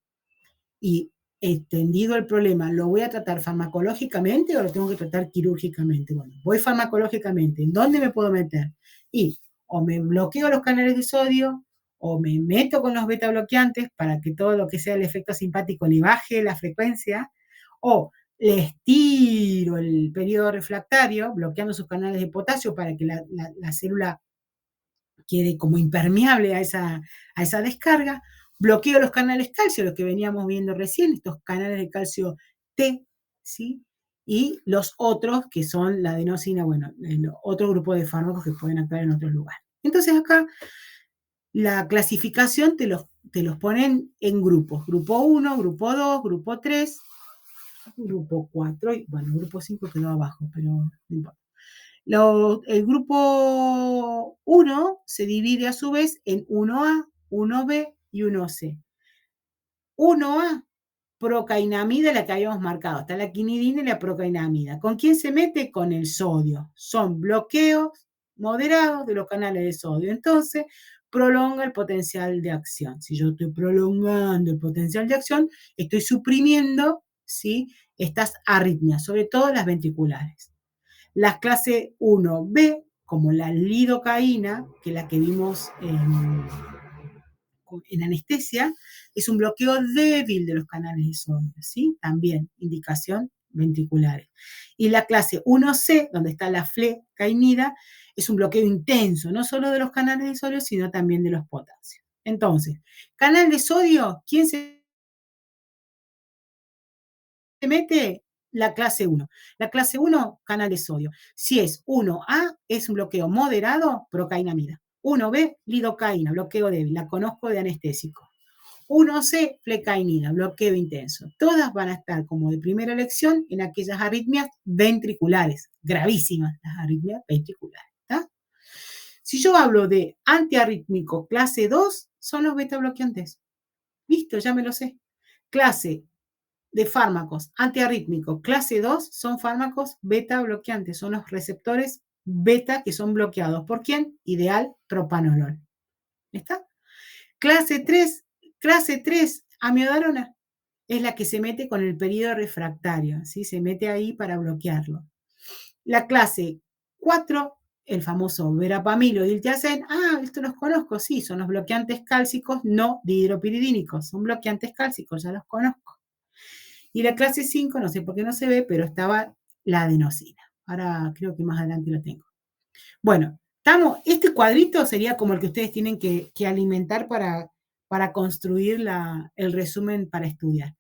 Y extendido el problema, ¿lo voy a tratar farmacológicamente o lo tengo que tratar quirúrgicamente? Bueno, voy farmacológicamente. ¿En dónde me puedo meter? Y o me bloqueo los canales de sodio, o me meto con los beta bloqueantes para que todo lo que sea el efecto simpático le baje la frecuencia, o le estiro el periodo refractario, bloqueando sus canales de potasio para que la célula quede como impermeable a esa descarga, bloqueo los canales calcio, los que veníamos viendo recién, estos canales de calcio T, ¿sí? Y los otros, que son la adenosina, bueno, el otro grupo de fármacos que pueden actuar en otros lugares. Entonces acá la clasificación te los ponen en grupos, grupo 1, grupo 2, grupo 3, grupo 4, y bueno, grupo 5 quedó abajo, pero no importa. El grupo 1 se divide a su vez en 1A, 1B y 1C. 1A, procainamida, la que habíamos marcado. Está la quinidina y la procainamida. ¿Con quién se mete? Con el sodio. Son bloqueos moderados de los canales de sodio. Entonces, prolonga el potencial de acción. Si yo estoy prolongando el potencial de acción, estoy suprimiendo, ¿sí?, estas arritmias, sobre todo las ventriculares. Las clase 1B, como la lidocaína, que es la que vimos en anestesia, es un bloqueo débil de los canales de sodio, ¿sí? También indicación ventriculares. Y la clase 1C, donde está la flecainida, es un bloqueo intenso, no solo de los canales de sodio, sino también de los potasios. Entonces, canal de sodio, ¿quién se mete? La clase 1. La clase 1, canal de sodio. Si es 1A, es un bloqueo moderado, procainamida. 1B, lidocaína, bloqueo débil, la conozco de anestésico. 1C, flecainida, bloqueo intenso. Todas van a estar como de primera elección en aquellas arritmias ventriculares, gravísimas las arritmias ventriculares. ¿Tá? Si yo hablo de antiarrítmico clase 2, son los beta bloqueantes. Listo, ya me lo sé. Clase de fármacos antiarrítmicos clase 2 son fármacos beta bloqueantes, son los receptores beta que son bloqueados. ¿Por quién? Ideal propanolol. ¿Está? Clase 3, amiodarona, es la que se mete con el periodo refractario, ¿sí? Se mete ahí para bloquearlo. La clase 4, el famoso verapamilo y diltiazem, esto los conozco, sí, son los bloqueantes cálcicos no dihidropiridínicos, son bloqueantes cálcicos, ya los conozco. Y la clase 5, no sé por qué no se ve, pero estaba la adenosina. Ahora creo que más adelante lo tengo. Bueno, este cuadrito sería como el que ustedes tienen que alimentar para construir el resumen para estudiar.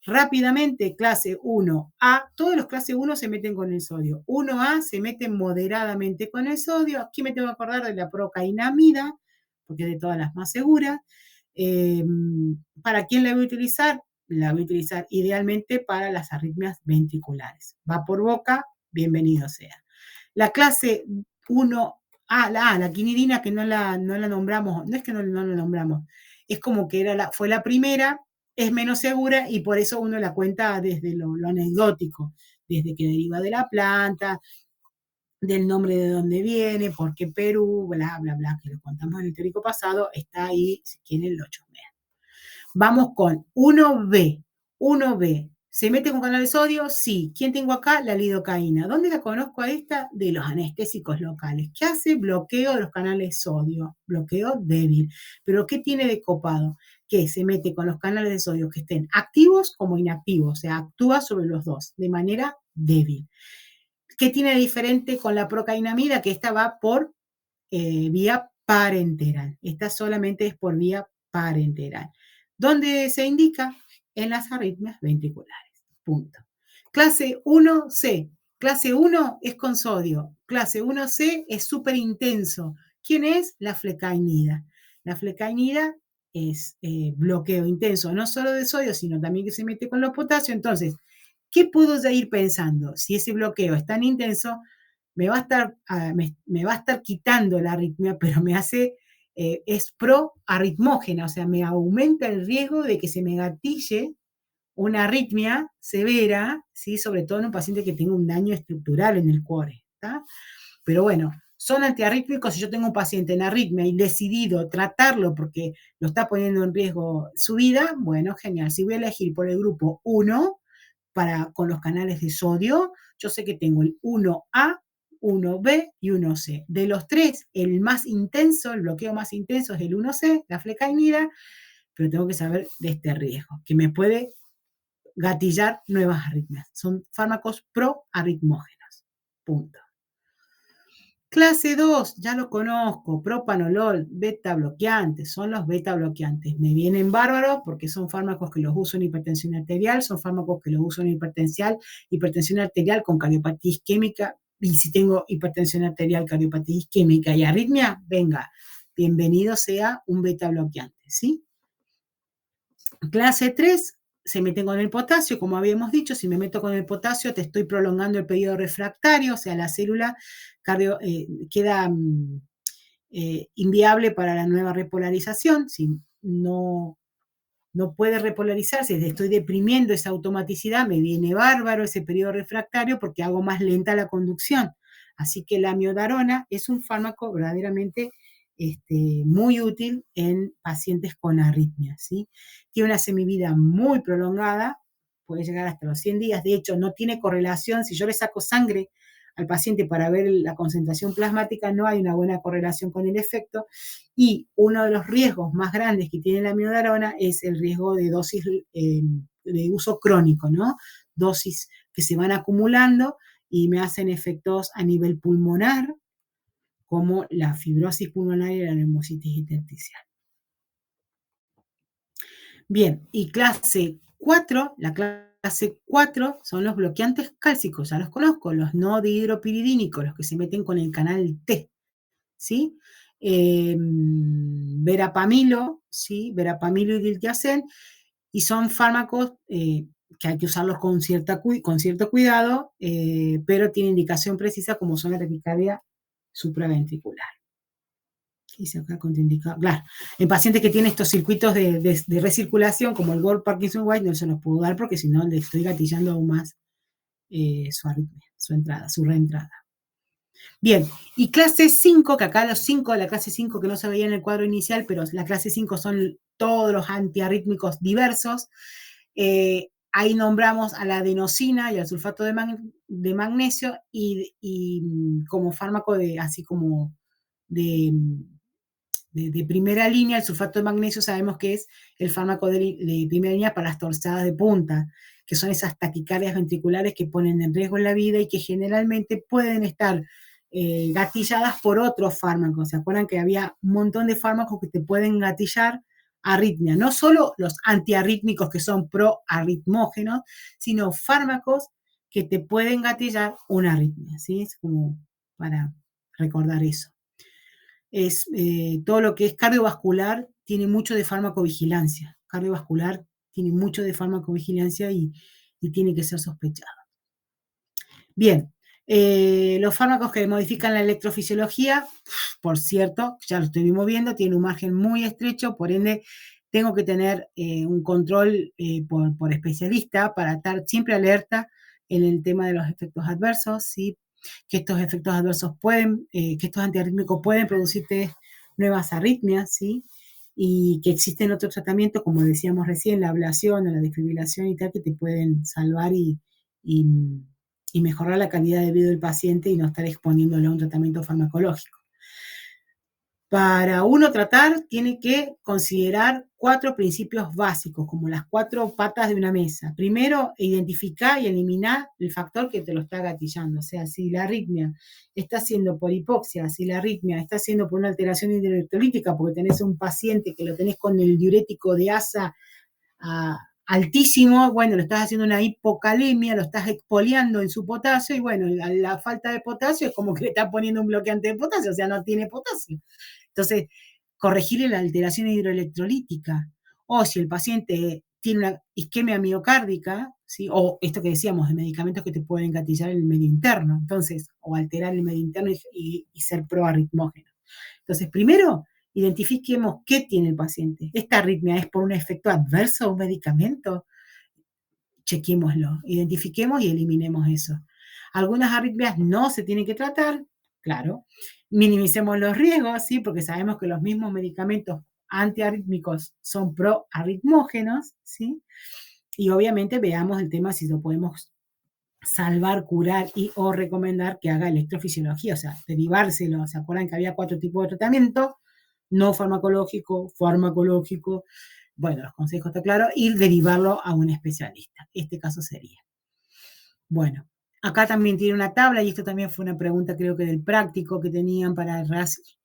Rápidamente, clase 1A, todos los clase 1 se meten con el sodio. 1A se meten moderadamente con el sodio. Aquí me tengo que acordar de la procainamida, porque es de todas las más seguras. ¿Para quién la voy a utilizar? La voy a utilizar idealmente para las arritmias ventriculares. Va por boca, bienvenido sea. La clase 1A, la quinidina, que no la nombramos, no es que no la nombramos, es como que fue la primera, es menos segura y por eso uno la cuenta desde lo anecdótico, desde que deriva de la planta, del nombre de dónde viene, por qué Perú, bla, bla, bla, que lo contamos en el teórico pasado, está ahí, si quieren, lo chusmean. Vamos con 1B. 1B. ¿Se mete con canal de sodio? Sí. ¿Quién tengo acá? La lidocaína. ¿Dónde la conozco a esta? De los anestésicos locales. ¿Qué hace? Bloqueo de los canales de sodio. Bloqueo débil. ¿Pero qué tiene de copado? Que se mete con los canales de sodio que estén activos como inactivos. O sea, actúa sobre los dos de manera débil. ¿Qué tiene de diferente con la procainamida? Que esta va por vía parenteral. Esta solamente es por vía parenteral. ¿Dónde se indica? En las arritmias ventriculares. Punto. Clase 1C. Clase 1 es con sodio. Clase 1C es súper intenso. ¿Quién es? La flecainida. La flecainida es bloqueo intenso, no solo de sodio, sino también que se mete con los potasios. Entonces, ¿qué puedo ya ir pensando? Si ese bloqueo es tan intenso, me va a estar quitando la arritmia, pero es pro-arritmógena, o sea, me aumenta el riesgo de que se me gatille una arritmia severa, ¿sí? Sobre todo en un paciente que tenga un daño estructural en el cuore. ¿Tá? Pero bueno, son antiarrítmicos. Si yo tengo un paciente en arritmia y decidido tratarlo porque lo está poniendo en riesgo su vida, bueno, genial. Si voy a elegir por el grupo 1, con los canales de sodio, yo sé que tengo el 1A, 1B y 1C. De los tres, el más intenso, el bloqueo más intenso es el 1C, la flecainida, pero tengo que saber de este riesgo, que me puede gatillar nuevas arritmias. Son fármacos proarritmógenos. Punto. Clase 2, ya lo conozco, propanolol, beta bloqueantes, son los beta bloqueantes. Me vienen bárbaros porque son fármacos que los uso en hipertensión arterial, son fármacos que los uso en hipertensión arterial con cardiopatía isquémica, y si tengo hipertensión arterial, cardiopatía isquémica y arritmia, venga, bienvenido sea un beta bloqueante, ¿sí? Clase 3, se meten con el potasio, como habíamos dicho, si me meto con el potasio te estoy prolongando el periodo refractario, o sea, la célula queda inviable para la nueva repolarización, si no puede repolarizarse, estoy deprimiendo esa automaticidad, me viene bárbaro ese periodo refractario porque hago más lenta la conducción. Así que la amiodarona es un fármaco verdaderamente muy útil en pacientes con arritmias, ¿sí? Tiene una semivida muy prolongada, puede llegar hasta los 100 días, de hecho no tiene correlación, si yo le saco sangre al paciente para ver la concentración plasmática, no hay una buena correlación con el efecto, y uno de los riesgos más grandes que tiene la amiodarona es el riesgo de dosis de uso crónico, ¿no? Dosis que se van acumulando y me hacen efectos a nivel pulmonar, como la fibrosis pulmonar y la neumocitis intersticial. Bien, y clase 4, la clase 4 son los bloqueantes cálcicos, ya los conozco, los no dihidropiridínicos, los que se meten con el canal T, ¿sí? Verapamilo, ¿sí? Verapamilo y diltiazem, y son fármacos que hay que usarlos con cierto cuidado, pero tienen indicación precisa como son la taquicardia supraventricular. Dice acá contraindicado. Claro, en pacientes que tienen estos circuitos de recirculación, como el World Parkinson White, no se los puedo dar porque si no le estoy gatillando aún más su arritmia, su reentrada. Bien, y clase 5, que acá los 5 de la clase 5 que no se veía en el cuadro inicial, pero la clase 5 son todos los antiarrítmicos diversos. Ahí nombramos a la adenosina y al sulfato de magnesio y como fármaco así como de primera línea, el sulfato de magnesio sabemos que es el fármaco de primera línea para las torsadas de punta, que son esas taquicardias ventriculares que ponen en riesgo la vida y que generalmente pueden estar gatilladas por otros fármacos. ¿Se acuerdan que había un montón de fármacos que te pueden gatillar arritmia? No solo los antiarrítmicos que son proarritmógenos, sino fármacos que te pueden gatillar una arritmia, ¿sí? Es como para recordar eso. Todo lo que es cardiovascular tiene mucho de farmacovigilancia. Cardiovascular tiene mucho de farmacovigilancia y tiene que ser sospechado. Bien, los fármacos que modifican la electrofisiología, por cierto, ya lo estuvimos viendo, tiene un margen muy estrecho, por ende tengo que tener un control por especialista para estar siempre alerta en el tema de los efectos adversos, ¿sí? Que estos efectos adversos que estos antiarrítmicos pueden producirte nuevas arritmias, ¿sí? Y que existen otros tratamientos, como decíamos recién, la ablación o la desfibrilación y tal, que te pueden salvar y mejorar la calidad de vida del paciente y no estar exponiéndolo a un tratamiento farmacológico. Para uno tratar, tiene que considerar 4 principios básicos, como las 4 patas de una mesa. Primero, identificar y eliminar el factor que te lo está gatillando. O sea, si la arritmia está siendo por hipoxia, si la arritmia está siendo por una alteración hidroelectrolítica, porque tenés un paciente que lo tenés con el diurético de asa altísimo, bueno, lo estás haciendo una hipocalemia, lo estás expoliando en su potasio, y bueno, la falta de potasio es como que le estás poniendo un bloqueante de potasio, o sea, no tiene potasio. Entonces, corregirle la alteración hidroelectrolítica, o si el paciente tiene una isquemia miocárdica, ¿sí? O esto que decíamos, de medicamentos que te pueden gatillar el medio interno, entonces, o alterar el medio interno y ser proarritmógeno. Entonces, primero, identifiquemos qué tiene el paciente. ¿Esta arritmia es por un efecto adverso a un medicamento? Chequémoslo, identifiquemos y eliminemos eso. Algunas arritmias no se tienen que tratar, claro. Minimicemos los riesgos, ¿sí? Porque sabemos que los mismos medicamentos antiarrítmicos son proarritmógenos, ¿sí? Y obviamente veamos el tema si lo podemos salvar, curar y o recomendar que haga electrofisiología, o sea, derivárselo. ¿Se acuerdan que había 4 tipos de tratamiento? No farmacológico, farmacológico, bueno, los consejos está claro, y derivarlo a un especialista. Este caso sería. Bueno, acá también tiene una tabla, y esto también fue una pregunta creo que del práctico que tenían para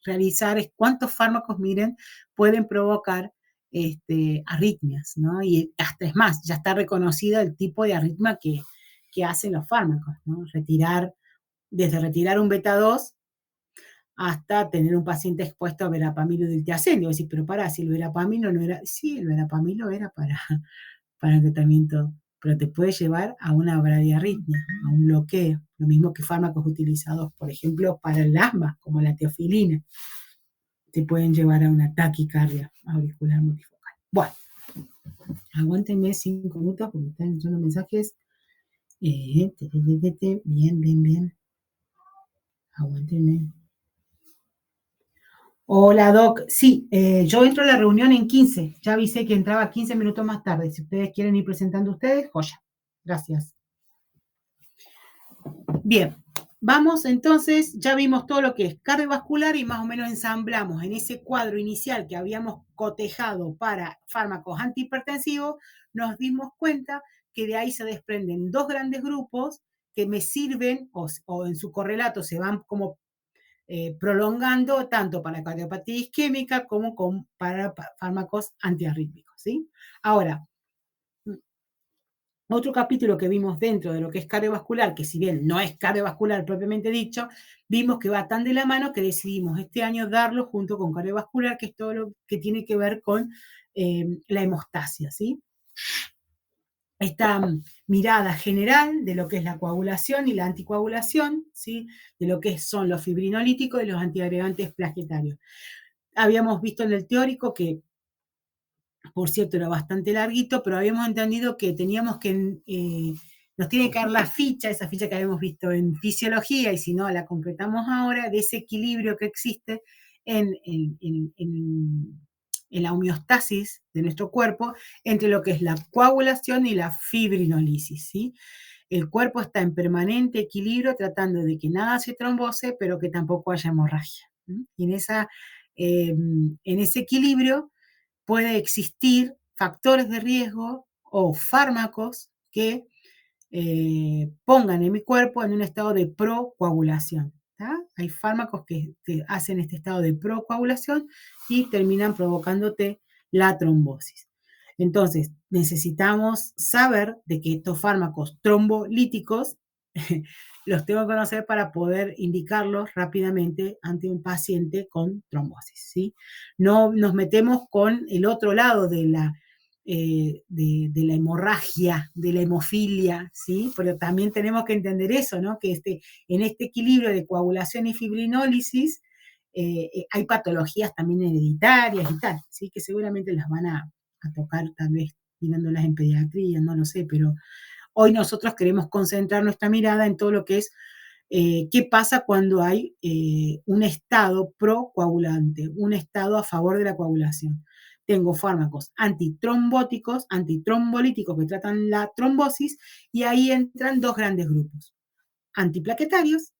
realizar, es cuántos fármacos, miren, pueden provocar arritmias, ¿no? Y hasta es más, ya está reconocido el tipo de arritmia que hacen los fármacos, ¿no? Desde retirar un beta 2 hasta tener un paciente expuesto a verapamilo y diltiazem. Y vos decís, pero pará, si el verapamilo no era, sí, el verapamilo era para el tratamiento, pero te puede llevar a una bradiarritmia, a un bloqueo, lo mismo que fármacos utilizados, por ejemplo, para el asma, como la teofilina, te pueden llevar a una taquicardia auricular multifocal. Bueno, aguántenme 5 minutos porque me están entrando mensajes. Bien, bien, bien. Aguántenme. Hola, Doc. Sí, yo entro a la reunión en 15. Ya avisé que entraba 15 minutos más tarde. Si ustedes quieren ir presentando ustedes, joya. Gracias. Bien, vamos entonces, ya vimos todo lo que es cardiovascular y más o menos ensamblamos en ese cuadro inicial que habíamos cotejado para fármacos antihipertensivos, nos dimos cuenta que de ahí se desprenden 2 grandes grupos que me sirven o en su correlato se van como prolongando tanto para cardiopatía isquémica como para fármacos antiarrítmicos, ¿sí? Ahora, otro capítulo que vimos dentro de lo que es cardiovascular, que si bien no es cardiovascular propiamente dicho, vimos que va tan de la mano que decidimos este año darlo junto con cardiovascular, que es todo lo que tiene que ver con la hemostasia, ¿sí? Esta mirada general de lo que es la coagulación y la anticoagulación, ¿sí? De lo que son los fibrinolíticos y los antiagregantes plaquetarios. Habíamos visto en el teórico que, por cierto, era bastante larguito, pero habíamos entendido que teníamos que, nos tiene que dar la ficha, esa ficha que habíamos visto en fisiología, y si no, la completamos ahora, de ese equilibrio que existe en la homeostasis de nuestro cuerpo entre lo que es la coagulación y la fibrinolisis, ¿sí? El cuerpo está en permanente equilibrio tratando de que nada se trombose, pero que tampoco haya hemorragia. Y en ese equilibrio puede existir factores de riesgo o fármacos que pongan en mi cuerpo en un estado de procoagulación. Hay fármacos que hacen este estado de procoagulación y terminan provocándote la trombosis. Entonces, necesitamos saber de que estos fármacos trombolíticos los tengo que conocer para poder indicarlos rápidamente ante un paciente con trombosis, ¿sí? No nos metemos con el otro lado de la hemorragia, de la hemofilia, ¿sí? Pero también tenemos que entender eso, ¿no? Que en este equilibrio de coagulación y fibrinólisis hay patologías también hereditarias y tal, ¿sí? Que seguramente las van a tocar tal vez mirándolas en pediatría, no lo sé, pero hoy nosotros queremos concentrar nuestra mirada en todo lo que es qué pasa cuando hay un estado procoagulante, un estado a favor de la coagulación. Tengo fármacos antitrombóticos, antitrombolíticos que tratan la trombosis, y ahí entran 2 grandes grupos, antiplaquetarios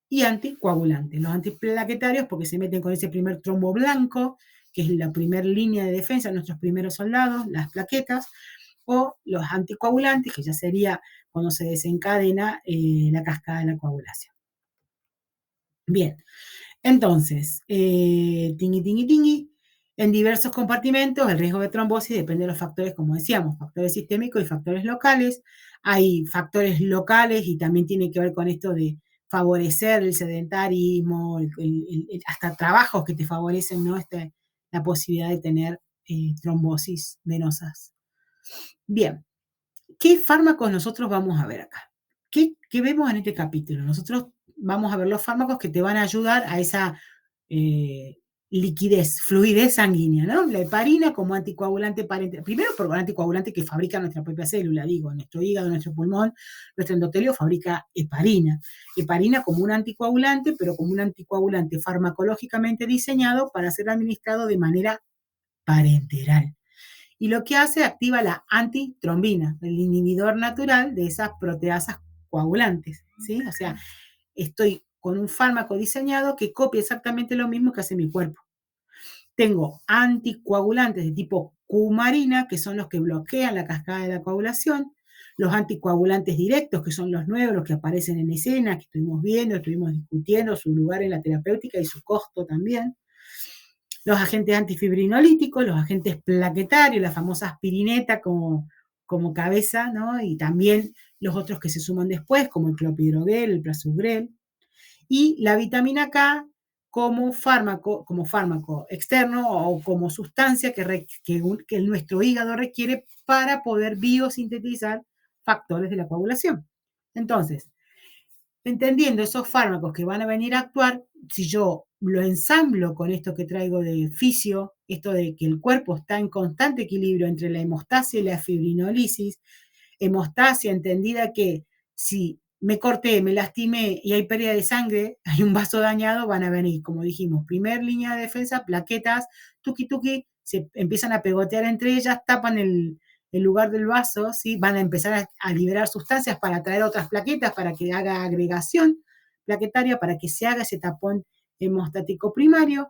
y anticoagulantes. Los antiplaquetarios porque se meten con ese primer trombo blanco, que es la primera línea de defensa de nuestros primeros soldados, las plaquetas, o los anticoagulantes, que ya sería cuando se desencadena la cascada de la coagulación. Bien, entonces, tingui, tingui, tingui, en diversos compartimentos el riesgo de trombosis depende de los factores, como decíamos, factores sistémicos y factores locales. Hay factores locales y también tiene que ver con esto de favorecer el sedentarismo, hasta trabajos que te favorecen, ¿no? La posibilidad de tener trombosis venosas. Bien, ¿qué fármacos nosotros vamos a ver acá? ¿Qué vemos en este capítulo? Nosotros vamos a ver los fármacos que te van a ayudar a esa liquidez, fluidez sanguínea, ¿no? La heparina como anticoagulante parenteral. Primero por un anticoagulante que fabrica nuestra propia célula, digo, nuestro hígado, nuestro pulmón, nuestro endotelio fabrica heparina. Heparina como un anticoagulante, pero como un anticoagulante farmacológicamente diseñado para ser administrado de manera parenteral. Y lo que hace, activa la antitrombina, el inhibidor natural de esas proteasas coagulantes, ¿sí? O sea, estoy con un fármaco diseñado que copia exactamente lo mismo que hace mi cuerpo. Tengo anticoagulantes de tipo cumarina, que son los que bloquean la cascada de la coagulación, los anticoagulantes directos, que son los nuevos, los que aparecen en escena, que estuvimos viendo, estuvimos discutiendo su lugar en la terapéutica y su costo también, los agentes antifibrinolíticos, los agentes plaquetarios, la famosa aspirineta como cabeza, ¿no? Y también los otros que se suman después, como el clopidogrel, el prasugrel, y la vitamina K como fármaco externo o como sustancia que nuestro hígado requiere para poder biosintetizar factores de la coagulación. Entonces, entendiendo esos fármacos que van a venir a actuar, si yo lo ensamblo con esto que traigo de fisio, esto de que el cuerpo está en constante equilibrio entre la hemostasia y la fibrinolisis, hemostasia entendida que si me corté, me lastimé y hay pérdida de sangre, hay un vaso dañado, van a venir, como dijimos, primer línea de defensa, plaquetas, tuki tuki, se empiezan a pegotear entre ellas, tapan el lugar del vaso, ¿sí? Van a empezar a liberar sustancias para traer otras plaquetas, para que haga agregación plaquetaria, para que se haga ese tapón hemostático primario.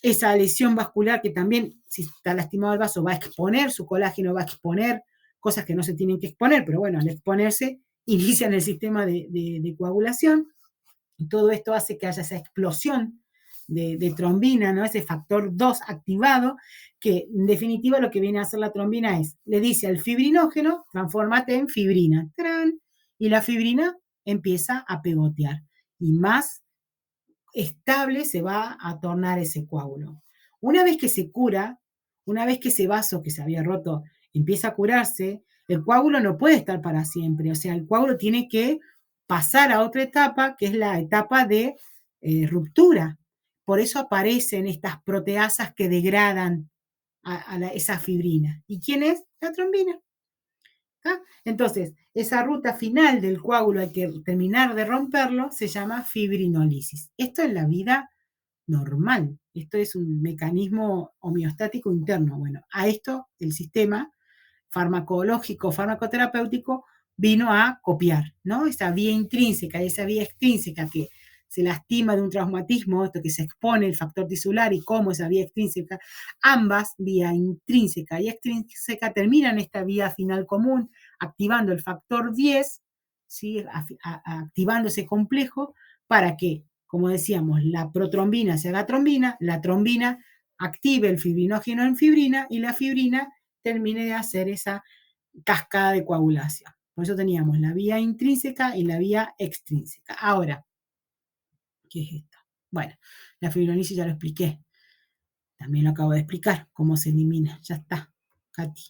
Esa lesión vascular que también, si está lastimado el vaso, va a exponer su colágeno, va a exponer cosas que no se tienen que exponer, pero bueno, al exponerse inician el sistema de coagulación. Y todo esto hace que haya esa explosión de trombina, ¿no? Ese factor 2 activado, que en definitiva lo que viene a hacer la trombina es, le dice al fibrinógeno, transfórmate en fibrina, ¡tarán! Y la fibrina empieza a pegotear. Y más estable se va a tornar ese coágulo. Una vez que se cura, una vez que ese vaso que se había roto empieza a curarse, el coágulo no puede estar para siempre, o sea, el coágulo tiene que pasar a otra etapa, que es la etapa de ruptura. Por eso aparecen estas proteasas que degradan esa fibrina. ¿Y quién es? La trombina. ¿Ah? Entonces, esa ruta final del coágulo, hay que terminar de romperlo, se llama fibrinolisis. Esto es la vida normal. Esto es un mecanismo homeostático interno. Bueno, a esto el sistema farmacológico, farmacoterapéutico, vino a copiar, ¿no? Esa vía intrínseca y esa vía extrínseca que se lastima de un traumatismo, esto que se expone el factor tisular y cómo esa vía extrínseca, ambas, vía intrínseca y extrínseca, terminan esta vía final común, activando el factor 10, ¿sí? Activando ese complejo para que, como decíamos, la protrombina se haga trombina, la trombina active el fibrinógeno en fibrina y la fibrina termine de hacer esa cascada de coagulación. Por eso teníamos la vía intrínseca y la vía extrínseca. Ahora, ¿qué es esto? Bueno, la fibrinolisis ya lo expliqué. También lo acabo de explicar, cómo se elimina. Ya está, Katy,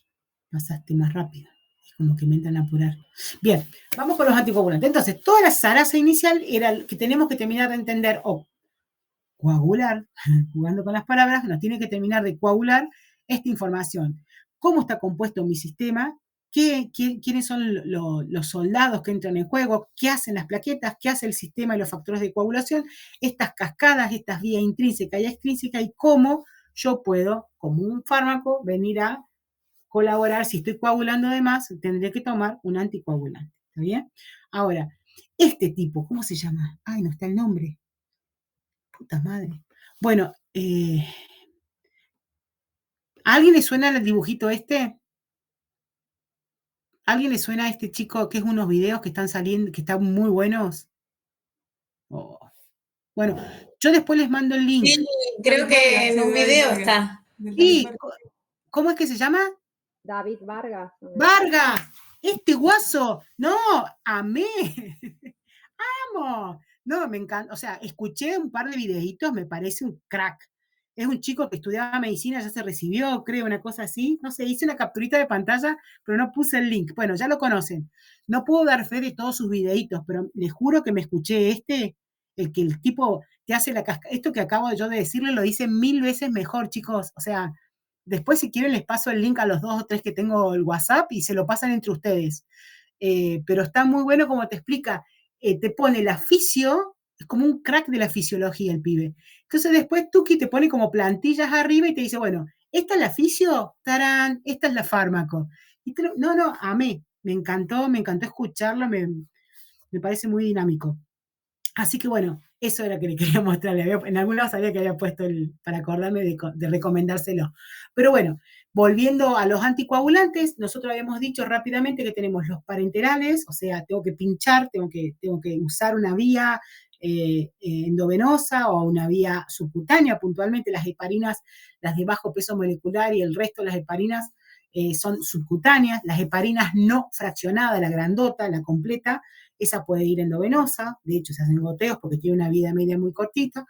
pasaste más rápido. Es como que me entran a apurar. Bien, vamos con los anticoagulantes. Entonces, toda la zaraza inicial era que tenemos que terminar de entender o coagular, jugando con las palabras, nos tiene que terminar de coagular esta información. ¿Cómo está compuesto mi sistema? ¿Quiénes son los soldados que entran en juego? ¿Qué hacen las plaquetas? ¿Qué hace el sistema y los factores de coagulación? Estas cascadas, estas vías intrínseca y extrínseca, y cómo yo puedo, como un fármaco, venir a colaborar. Si estoy coagulando de más, tendré que tomar un anticoagulante. ¿Está bien? Ahora, este tipo, ¿cómo se llama? Ay, no está el nombre. Puta madre. Bueno, ¿a alguien le suena el dibujito este? ¿A alguien le suena a este chico que es unos videos que están saliendo, que están muy buenos? Oh. Bueno, yo después les mando el link. Sí, creo que en un video está. Sí, ¿cómo es que se llama? David Vargas. Vargas, este guaso, no, amé, amo, no, me encanta, o sea, escuché un par de videitos, me parece un crack. Es un chico que estudiaba medicina, ya se recibió, creo, una cosa así. No sé, hice una capturita de pantalla, pero no puse el link. Bueno, ya lo conocen. No puedo dar fe de todos sus videitos, pero les juro que me escuché el que el tipo te hace la casca. Esto que acabo yo de decirle lo dice 1000 veces mejor, chicos. O sea, después, si quieren, les paso el link a los 2 o 3 que tengo el WhatsApp y se lo pasan entre ustedes. Pero está muy bueno como te explica. Te pone la fisio, es como un crack de la fisiología el pibe. Entonces después Tuki te pone como plantillas arriba y te dice, bueno, esta es la fisio, tarán, esta es la fármaco. Y no, amé, me encantó escucharlo, me parece muy dinámico. Así que bueno, eso era lo que le quería mostrarle. En algún lado sabía que había puesto para acordarme de recomendárselo. Pero bueno, volviendo a los anticoagulantes, nosotros habíamos dicho rápidamente que tenemos los parenterales, o sea, tengo que pinchar, tengo que usar una vía endovenosa o una vía subcutánea. Puntualmente las heparinas, las de bajo peso molecular y el resto de las heparinas son subcutáneas. Las heparinas no fraccionadas, la grandota, la completa, esa puede ir endovenosa, de hecho se hacen goteos porque tiene una vida media muy cortita.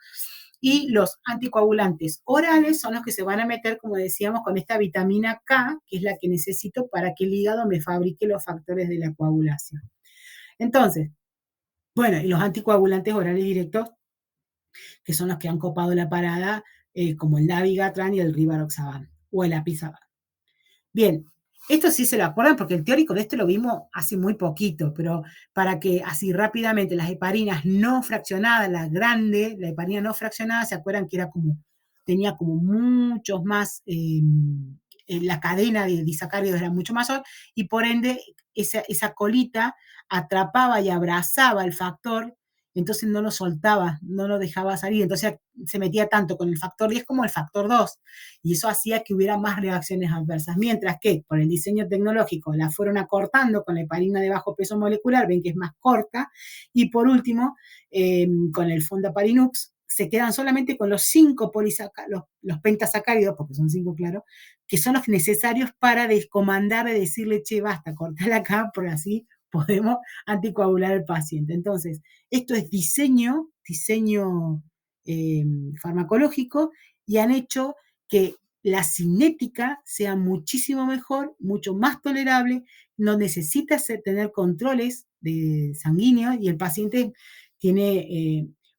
Y los anticoagulantes orales son los que se van a meter, como decíamos, con esta vitamina K, que es la que necesito para que el hígado me fabrique los factores de la coagulación. Entonces, bueno, y los anticoagulantes orales directos, que son los que han copado la parada, como el Dabigatran y el Rivaroxaban, o el Apizaban. Bien, esto sí se lo acuerdan porque el teórico de esto lo vimos hace muy poquito, pero para que así rápidamente las heparinas no fraccionadas, la grande, la heparina no fraccionada, se acuerdan que era tenía como muchos más, la cadena de disacáridos era mucho mayor, y por ende esa colita atrapaba y abrazaba el factor, entonces no lo soltaba, no lo dejaba salir, entonces se metía tanto con el factor 10 como el factor 2, y eso hacía que hubiera más reacciones adversas, mientras que por el diseño tecnológico la fueron acortando con la heparina de bajo peso molecular, ven que es más corta, y por último, con el Fondaparinux, se quedan solamente con los 5 los pentasacáridos, porque son 5, claro, que son los necesarios para descomandar y decirle, che, basta, cortala acá, por así podemos anticoagular al paciente. Entonces, esto es diseño farmacológico, y han hecho que la cinética sea muchísimo mejor, mucho más tolerable, no necesita tener controles sanguíneos, y el paciente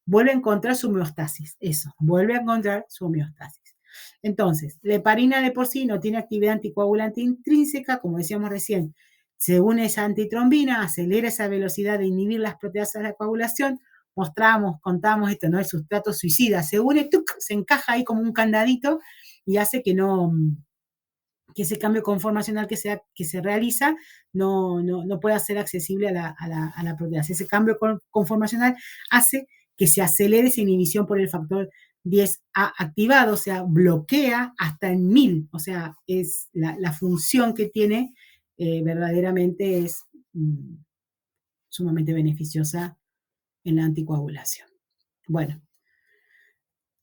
vuelve a encontrar su homeostasis, vuelve a encontrar su homeostasis. Entonces, la heparina de por sí no tiene actividad anticoagulante intrínseca, como decíamos recién, según esa antitrombina, acelera esa velocidad de inhibir las proteasas de la coagulación. Contábamos esto, ¿no? El sustrato suicida se une, se encaja ahí como un candadito y hace que ese cambio conformacional que se realiza no pueda ser accesible a la proteasa. Ese cambio conformacional hace que se acelere esa inhibición por el factor 10A activado, o sea, bloquea hasta en 1000, o sea, es la función que tiene verdaderamente es sumamente beneficiosa en la anticoagulación. Bueno,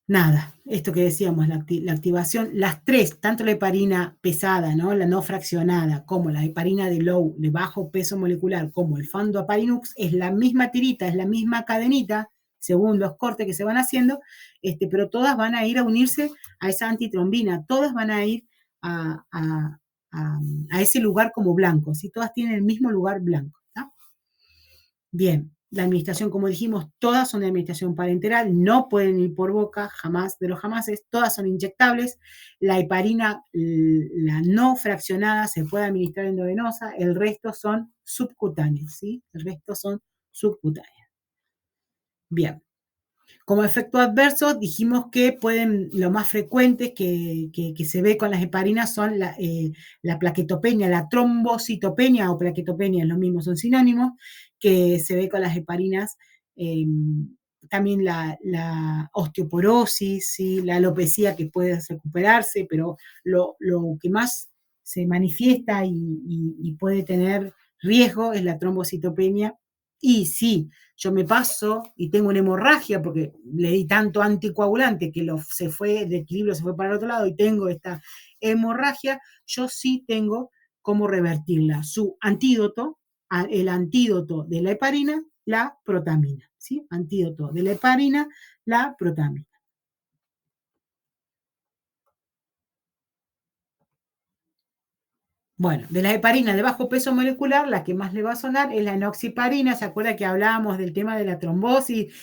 nada, esto que decíamos, la activación, las tres, tanto la heparina pesada, ¿no? La no fraccionada, como la heparina de bajo peso molecular, como el Fondaparinux, es la misma tirita, es la misma cadenita, según los cortes que se van haciendo, pero todas van a ir a unirse a esa antitrombina, todas van a ir a ese lugar como blanco, ¿sí? Todas tienen el mismo lugar blanco, ¿tá? Bien, la administración, como dijimos, todas son de administración parenteral, no pueden ir por boca, jamás de los jamases, todas son inyectables. La heparina, la no fraccionada, se puede administrar endovenosa, el resto son subcutáneos, ¿sí? El resto son subcutáneos. Bien. Como efecto adverso, dijimos que lo más frecuente que se ve con las heparinas son la plaquetopenia, la trombocitopenia o plaquetopenia, es lo mismo, son sinónimos, que se ve con las heparinas, también la osteoporosis, ¿sí? La alopecia que puede recuperarse, pero lo que más se manifiesta y puede tener riesgo es la trombocitopenia. Y sí, yo me paso y tengo una hemorragia porque le di tanto anticoagulante que se fue de equilibrio, se fue para el otro lado y tengo esta hemorragia, yo sí tengo cómo revertirla. Su antídoto, el antídoto de la heparina, la protamina, ¿sí? Antídoto de la heparina, la protamina. Bueno, de las heparinas de bajo peso molecular, la que más le va a sonar es la enoxiparina. ¿Se acuerda que hablábamos del tema de la trombosis?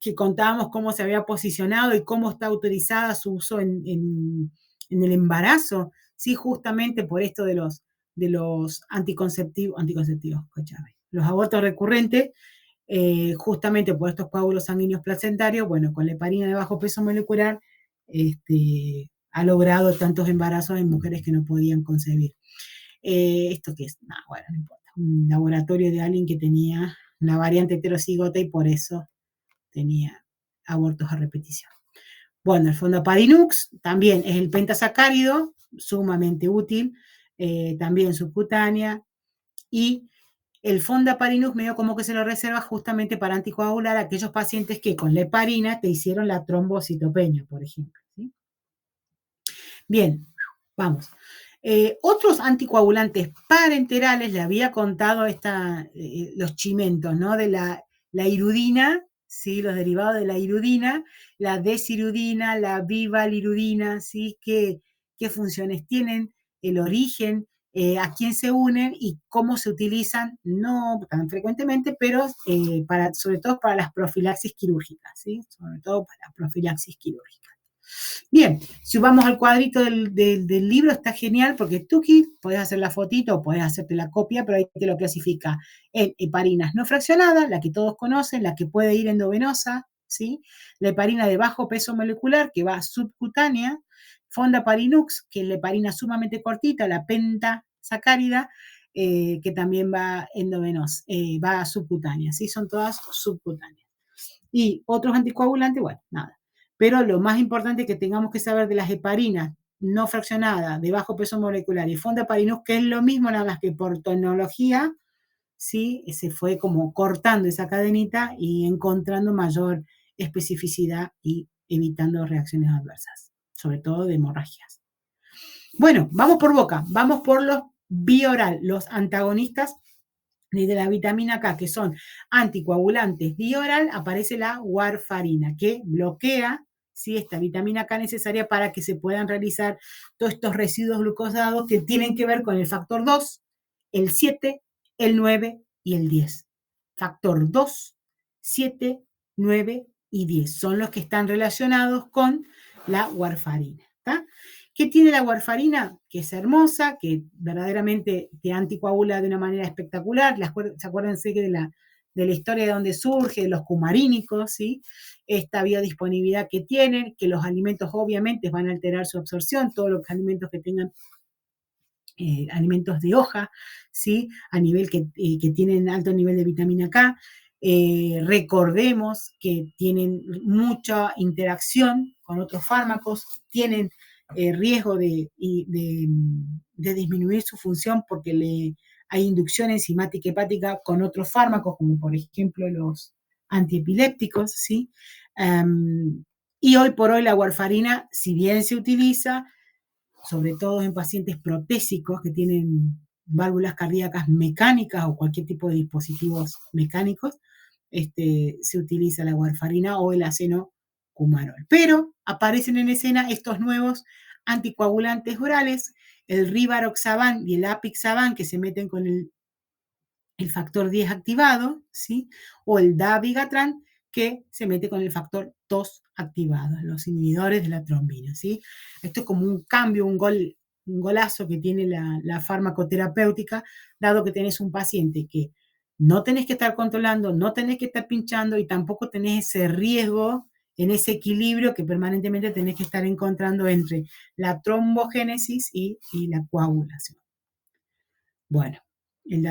Que contábamos cómo se había posicionado y cómo está autorizada su uso en el embarazo, ¿sí? Justamente por esto de los anticonceptivos, escúchame, los abortos recurrentes, justamente por estos coágulos sanguíneos placentarios, bueno, con la heparina de bajo peso molecular, ha logrado tantos embarazos en mujeres que no podían concebir. ¿Esto qué es? Bueno, no importa. Un laboratorio de alguien que tenía una variante heterocigota y por eso tenía abortos a repetición. Bueno, el Fondaparinux también es el pentasacárido, sumamente útil, también subcutánea, y el Fondaparinux medio como que se lo reserva justamente para anticoagular a aquellos pacientes que con la heparina te hicieron la trombocitopenia, por ejemplo. ¿Sí? Bien, vamos. Otros anticoagulantes parenterales, le había contado los chimentos, ¿no? De la irudina, ¿sí? Los derivados de la irudina, la desirudina, la vivalirudina, ¿sí? ¿Qué funciones tienen? El origen, a quién se unen y cómo se utilizan, no tan frecuentemente, pero sobre todo para las profilaxis quirúrgicas, ¿sí? Sobre todo para la profilaxis quirúrgica. Bien, si vamos al cuadrito del libro, está genial porque tú aquí podés hacer la fotito o podés hacerte la copia, pero ahí te lo clasifica en heparinas no fraccionadas, la que todos conocen, la que puede ir endovenosa, ¿sí? La heparina de bajo peso molecular, que va subcutánea, Fondaparinux, que es la heparina sumamente cortita, la pentasacárida, que también va endovenosa, va subcutánea, ¿sí? Son todas subcutáneas. Y otros anticoagulantes, bueno, nada. Pero lo más importante que tengamos que saber de las heparinas no fraccionadas, de bajo peso molecular y Fondaparinux, que es lo mismo, nada más que por tecnología, ¿sí? Se fue como cortando esa cadenita y encontrando mayor especificidad y evitando reacciones adversas, sobre todo de hemorragias. Bueno, vamos por boca, vamos por los bioral, los antagonistas de la vitamina K, que son anticoagulantes bioral, aparece la warfarina, que bloquea, ¿sí? Esta vitamina K necesaria para que se puedan realizar todos estos residuos glucosados que tienen que ver con el factor 2, el 7, el 9 y el 10. Factor 2, 7, 9 y 10 son los que están relacionados con la warfarina. ¿Tá? ¿Qué tiene la warfarina? Que es hermosa, que verdaderamente te anticoagula de una manera espectacular. Acuérdense que de la historia de donde surge, de los cumarínicos, ¿sí? Esta biodisponibilidad que tienen, que los alimentos obviamente van a alterar su absorción, todos los alimentos que tengan alimentos de hoja, ¿sí? A nivel que tienen alto nivel de vitamina K. Recordemos que tienen mucha interacción con otros fármacos, tienen riesgo de disminuir su función porque hay inducción enzimática hepática con otros fármacos, como por ejemplo los antiepilépticos, ¿sí? Y hoy por hoy la warfarina, si bien se utiliza, sobre todo en pacientes protésicos que tienen válvulas cardíacas mecánicas o cualquier tipo de dispositivos mecánicos, se utiliza la warfarina o el acenocumarol. Pero aparecen en escena estos nuevos anticoagulantes orales, el rivaroxaban y el apixaban, que se meten con el factor 10 activado, ¿sí? O el dabigatran, que se mete con el factor 2 activado, los inhibidores de la trombina, ¿sí? Esto es como un cambio, un golazo que tiene la farmacoterapéutica, dado que tenés un paciente que no tenés que estar controlando, no tenés que estar pinchando y tampoco tenés ese riesgo en ese equilibrio que permanentemente tenés que estar encontrando entre la trombogénesis y la coagulación. Bueno,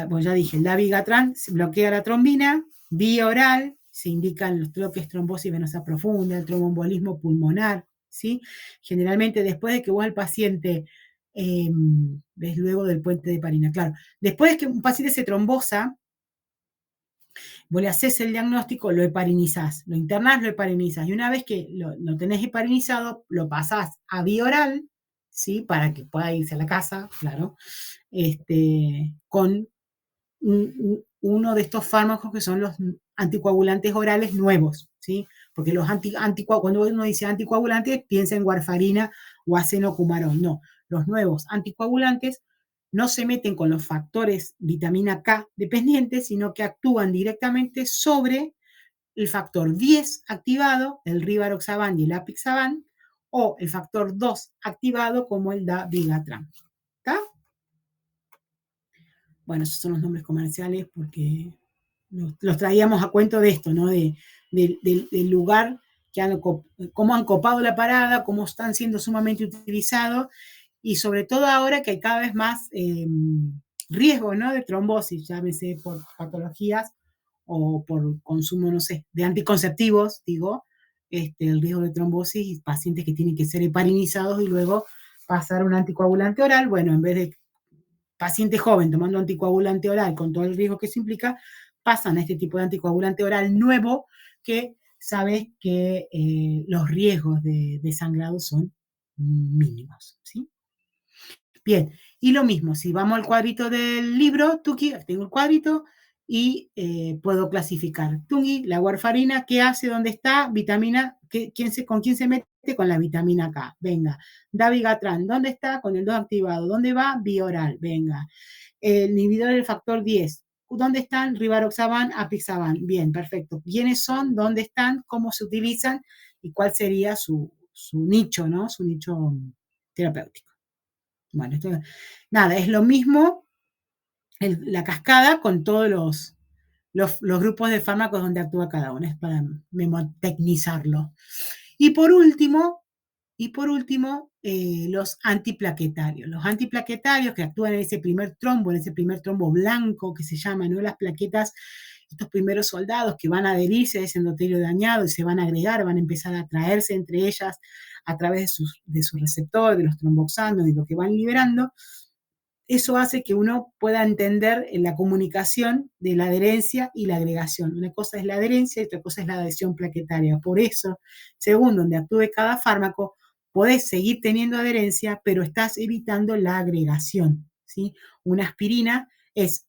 pues ya dije, el dabigatran bloquea la trombina, vía oral, se indican los bloques trombosis venosa profunda, el tromboembolismo pulmonar, ¿sí? Generalmente después de que vos al paciente, ves luego del puente de heparina, claro, después de que un paciente se trombosa, vos le haces el diagnóstico, lo heparinizás, lo internás, lo heparinizás, y una vez que lo tenés heparinizado, lo pasás a vía oral, ¿sí? Para que pueda irse a la casa, claro, con uno de estos fármacos que son los anticoagulantes orales nuevos, ¿sí? Porque los cuando uno dice anticoagulantes, piensa en warfarina o acenocumarol. No, los nuevos anticoagulantes no se meten con los factores vitamina K dependientes, sino que actúan directamente sobre el factor 10 activado, el rivaroxaban y el apixaban, o el factor 2 activado como el dabigatran. ¿Está? Bueno, esos son los nombres comerciales porque los traíamos a cuento de esto, ¿no? Del lugar cómo han copado la parada, cómo están siendo sumamente utilizados y sobre todo ahora que hay cada vez más riesgo, ¿no? De trombosis, llámese por patologías o por consumo, no sé, de anticonceptivos, digo, el riesgo de trombosis y pacientes que tienen que ser heparinizados y luego pasar un anticoagulante oral. Bueno, en vez de paciente joven tomando anticoagulante oral con todo el riesgo que eso implica, pasan a este tipo de anticoagulante oral nuevo que sabes que los riesgos de sangrado son mínimos, ¿sí? Bien, y lo mismo, si vamos al cuadrito del libro, Tuki, tengo el cuadrito y puedo clasificar. Tungi, la warfarina, ¿qué hace? ¿Dónde está? Vitamina, ¿con quién se mete? Con la vitamina K. Venga. Dabigatran, ¿dónde está? Con el 2 activado. ¿Dónde va? Bioral. Venga. El inhibidor del factor 10. ¿Dónde están? Rivaroxaban, apixaban. Bien, perfecto. ¿Quiénes son? ¿Dónde están? ¿Cómo se utilizan? ¿Y cuál sería su nicho, ¿no? Su nicho terapéutico. Bueno, esto, nada, es lo mismo la cascada con todos los grupos de fármacos donde actúa cada uno, es para memotecnizarlo. Y por último, los antiplaquetarios. Los antiplaquetarios que actúan en ese primer trombo blanco que se llama, ¿no? Las plaquetas, estos primeros soldados que van a adherirse a ese endotelio dañado y se van a agregar, van a empezar a atraerse entre ellas a través de su receptor, de los tromboxanos y lo que van liberando. Eso hace que uno pueda entender la comunicación de la adherencia y la agregación. Una cosa es la adherencia y otra cosa es la adhesión plaquetaria. Por eso, según donde actúe cada fármaco, podés seguir teniendo adherencia, pero estás evitando la agregación, ¿sí? Una aspirina es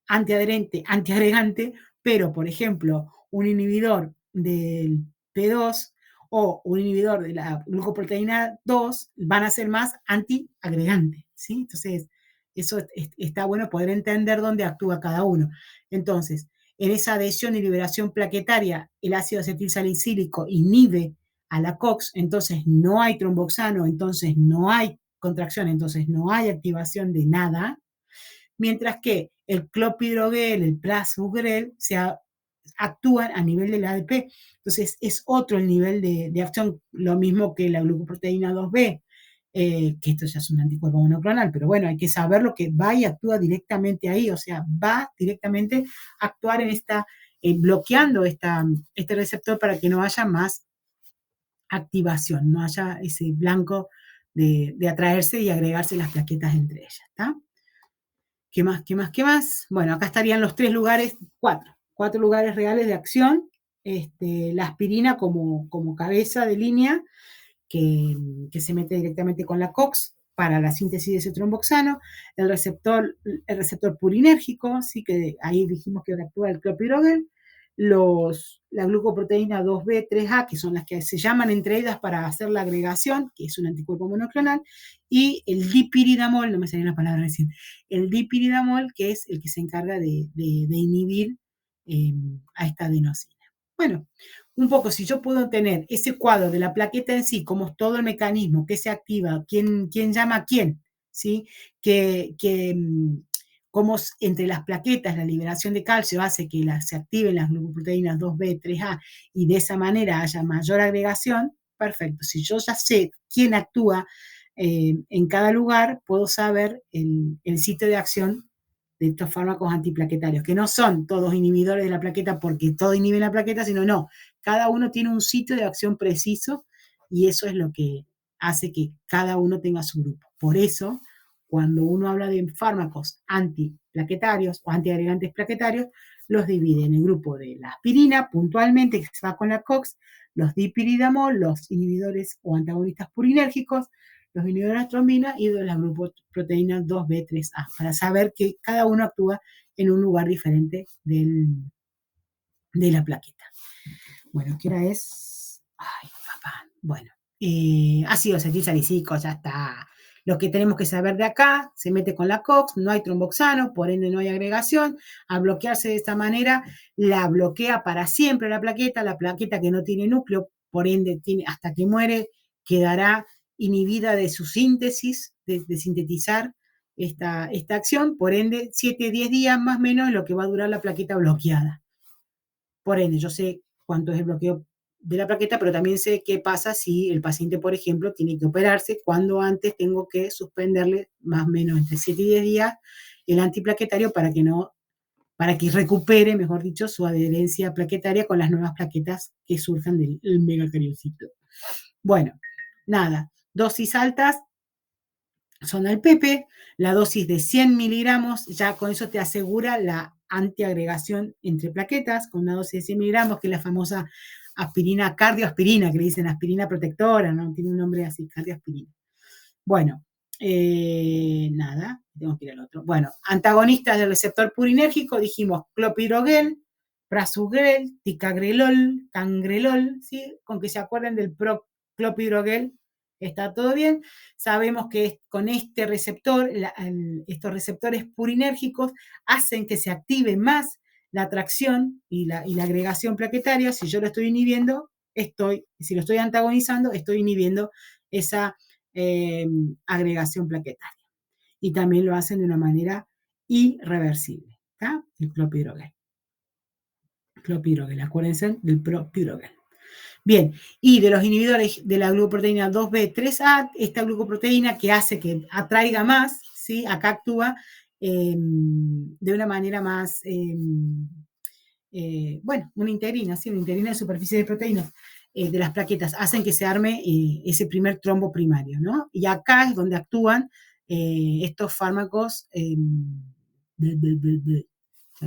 antiadherente, antiagregante, pero, por ejemplo, un inhibidor del P2 o un inhibidor de la glucoproteína 2 van a ser más antiagregante, ¿sí? Entonces, eso está bueno poder entender dónde actúa cada uno. Entonces, en esa adhesión y liberación plaquetaria, el ácido acetilsalicílico inhibe a la COX, entonces no hay tromboxano, entonces no hay contracción, entonces no hay activación de nada, mientras que el clopidogrel, el prasugrel, actúan a nivel del ADP. Entonces es otro el nivel de acción, lo mismo que la glucoproteína 2B, que esto ya es un anticuerpo monoclonal, pero bueno, hay que saber lo que va y actúa directamente ahí, o sea, va directamente a actuar en bloqueando este receptor para que no haya más activación, no haya ese blanco de atraerse y agregarse las plaquetas entre ellas, ¿está? ¿Qué más? ¿Qué más? ¿Qué más? Bueno, acá estarían los cuatro lugares reales de acción. La aspirina como cabeza de línea que se mete directamente con la COX para la síntesis de ese tromboxano, el receptor purinérgico, sí que ahí dijimos que actúa el clopidogrel, la glucoproteína 2B, 3A, que son las que se llaman entre ellas para hacer la agregación, que es un anticuerpo monoclonal, y el dipiridamol, no me salió la palabra recién, el dipiridamol, que es el que se encarga de inhibir a esta adenosina. Bueno, un poco, si yo puedo tener ese cuadro de la plaqueta en sí, cómo es todo el mecanismo, qué se activa, quién llama a quién, ¿sí? Cómo entre las plaquetas la liberación de calcio hace que se activen las glucoproteínas 2B, 3A y de esa manera haya mayor agregación, perfecto. Si yo ya sé quién actúa en cada lugar, puedo saber el sitio de acción de estos fármacos antiplaquetarios, que no son todos inhibidores de la plaqueta porque todo inhibe la plaqueta, sino no, cada uno tiene un sitio de acción preciso y eso es lo que hace que cada uno tenga su grupo. Por eso, cuando uno habla de fármacos antiplaquetarios o antiagregantes plaquetarios, los divide en el grupo de la aspirina, puntualmente, que se va con la COX, los dipiridamol, los inhibidores o antagonistas purinérgicos, los inhibidores de trombina y de las glucoproteínas 2B, 3A, para saber que cada uno actúa en un lugar diferente de la plaqueta. Bueno, ¿qué hora es? Ay, papá. Bueno, ácido acetilsalicílico, ya está. Lo que tenemos que saber de acá, se mete con la COX, no hay tromboxano, por ende no hay agregación. Al bloquearse de esta manera, la bloquea para siempre la plaqueta que no tiene núcleo, por ende hasta que muere, quedará inhibida de su síntesis, de sintetizar esta acción, por ende 7-10 días más o menos es lo que va a durar la plaqueta bloqueada. Por ende, yo sé cuánto es el bloqueo de la plaqueta, pero también sé qué pasa si el paciente, por ejemplo, tiene que operarse, cuando antes tengo que suspenderle más o menos entre 7 y 10 días el antiplaquetario para que no para que recupere, mejor dicho, su adherencia plaquetaria con las nuevas plaquetas que surjan del megacarioncito. Bueno, nada, dosis altas son al Pepe, la dosis de 100 miligramos, ya con eso te asegura la antiagregación entre plaquetas, con una dosis de 100 miligramos, que es la famosa aspirina, cardioaspirina, que le dicen aspirina protectora, ¿no? Tiene un nombre así, cardioaspirina. Bueno, nada, tengo que ir al otro. Bueno, antagonistas del receptor purinérgico, dijimos clopidogrel, prasugrel, ticagrelol, cangrelol, ¿sí? Con que se acuerden del clopidogrel, está todo bien. Sabemos que con este receptor, estos receptores purinérgicos hacen que se active más la atracción y la agregación plaquetaria. Si yo lo estoy inhibiendo, si lo estoy antagonizando, estoy inhibiendo esa agregación plaquetaria. Y también lo hacen de una manera irreversible. ¿Está? El clopidogrel. Clopidogrel, acuérdense del clopidogrel. Bien, y de los inhibidores de la glucoproteína 2B3A, esta glucoproteína que hace que atraiga más, ¿sí? Acá actúa de una manera más, bueno, una integrina, ¿sí? Una integrina de superficie de proteínas de las plaquetas, hacen que se arme ese primer trombo primario, ¿no? Y acá es donde actúan estos fármacos, ya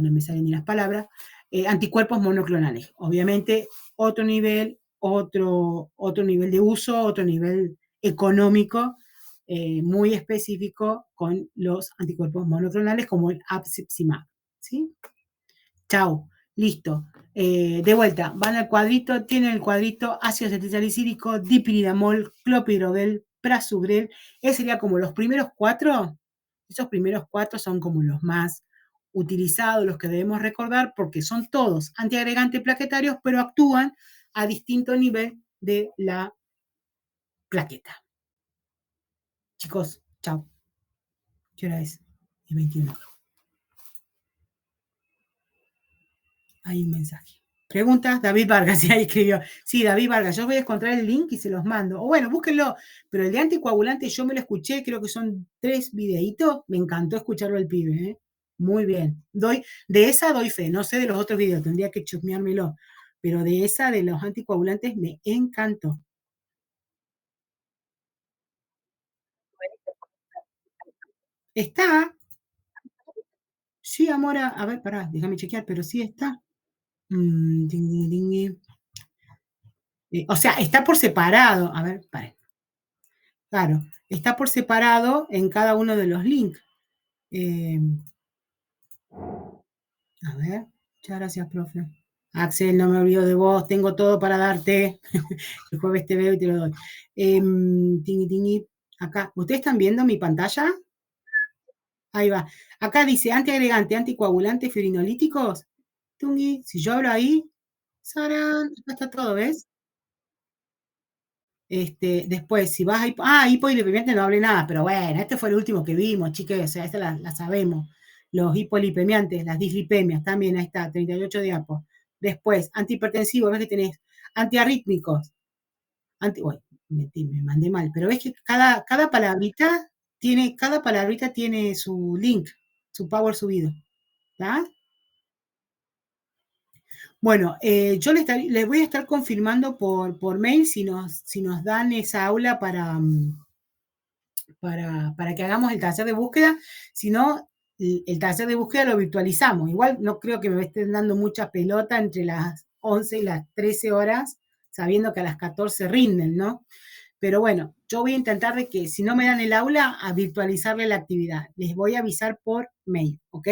no me salen ni las palabras, anticuerpos monoclonales. Obviamente, otro nivel de uso, otro nivel económico muy específico con los anticuerpos monoclonales como el apixaban, ¿sí? Chao, listo. De vuelta, van al cuadrito, tienen el cuadrito ácido acetilsalicílico, dipiridamol, clopidogrel, prasugrel. Ese sería como los primeros 4. Esos primeros 4 son como los más utilizados, los que debemos recordar, porque son todos antiagregantes plaquetarios, pero actúan a distinto nivel de la plaqueta. Chicos, chao. ¿Qué hora es? Es 21. Hay un mensaje. ¿Preguntas? David Vargas, ahí escribió. Sí, David Vargas, yo voy a encontrar el link y se los mando. O bueno, búsquenlo. Pero el de anticoagulante yo me lo escuché, creo que son 3 videitos. Me encantó escucharlo al pibe, ¿eh? Muy bien. De esa doy fe, no sé de los otros videos, tendría que chusmeármelo. Pero de esa, de los anticoagulantes, me encantó. ¿Está? Sí, Amora. A ver, pará, déjame chequear, pero sí está. O sea, está por separado. A ver, pare. Claro, está por separado en cada uno de los links. A ver, muchas gracias, profe. Axel, no me olvido de vos, tengo todo para darte. El jueves te veo y te lo doy. Acá, ¿ustedes están viendo mi pantalla? Ahí va. Acá dice antiagregante, anticoagulante, fibrinolíticos. Tungi, si yo hablo ahí, ¡sarán! Acá está todo, ¿ves? Después, si vas a hipolipemiante no hablé nada, pero bueno, este fue el último que vimos, chicos, o sea, esta la sabemos. Los hipolipemiantes, las dislipemias, también ahí está, 38 diapos. Después, antihipertensivos, ves que tenés antiarrítmicos. Uy, me mandé mal, pero ves que cada palabrita tiene su link, su power subido. ¿Está? Bueno, yo les voy a estar confirmando por mail si nos dan esa aula para que hagamos el taller de búsqueda. Si no, el taller de búsqueda lo virtualizamos. Igual no creo que me estén dando mucha pelota entre las 11 y las 13 horas, sabiendo que a las 14 rinden, ¿no? Pero bueno, yo voy a intentar de que si no me dan el aula, a virtualizarle la actividad. Les voy a avisar por mail, ¿ok?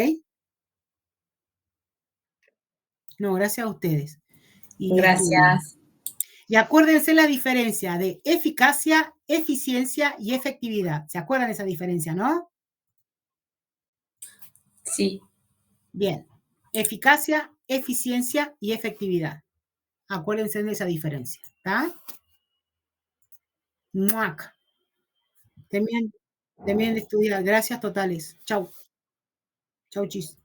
No, gracias a ustedes. Gracias. Y acuérdense la diferencia de eficacia, eficiencia y efectividad. ¿Se acuerdan de esa diferencia, no? Sí. Bien. Eficacia, eficiencia y efectividad. Acuérdense de esa diferencia. ¿Está? ¡Muac! Terminen de estudiar. Gracias totales. Chau. Chau, chis.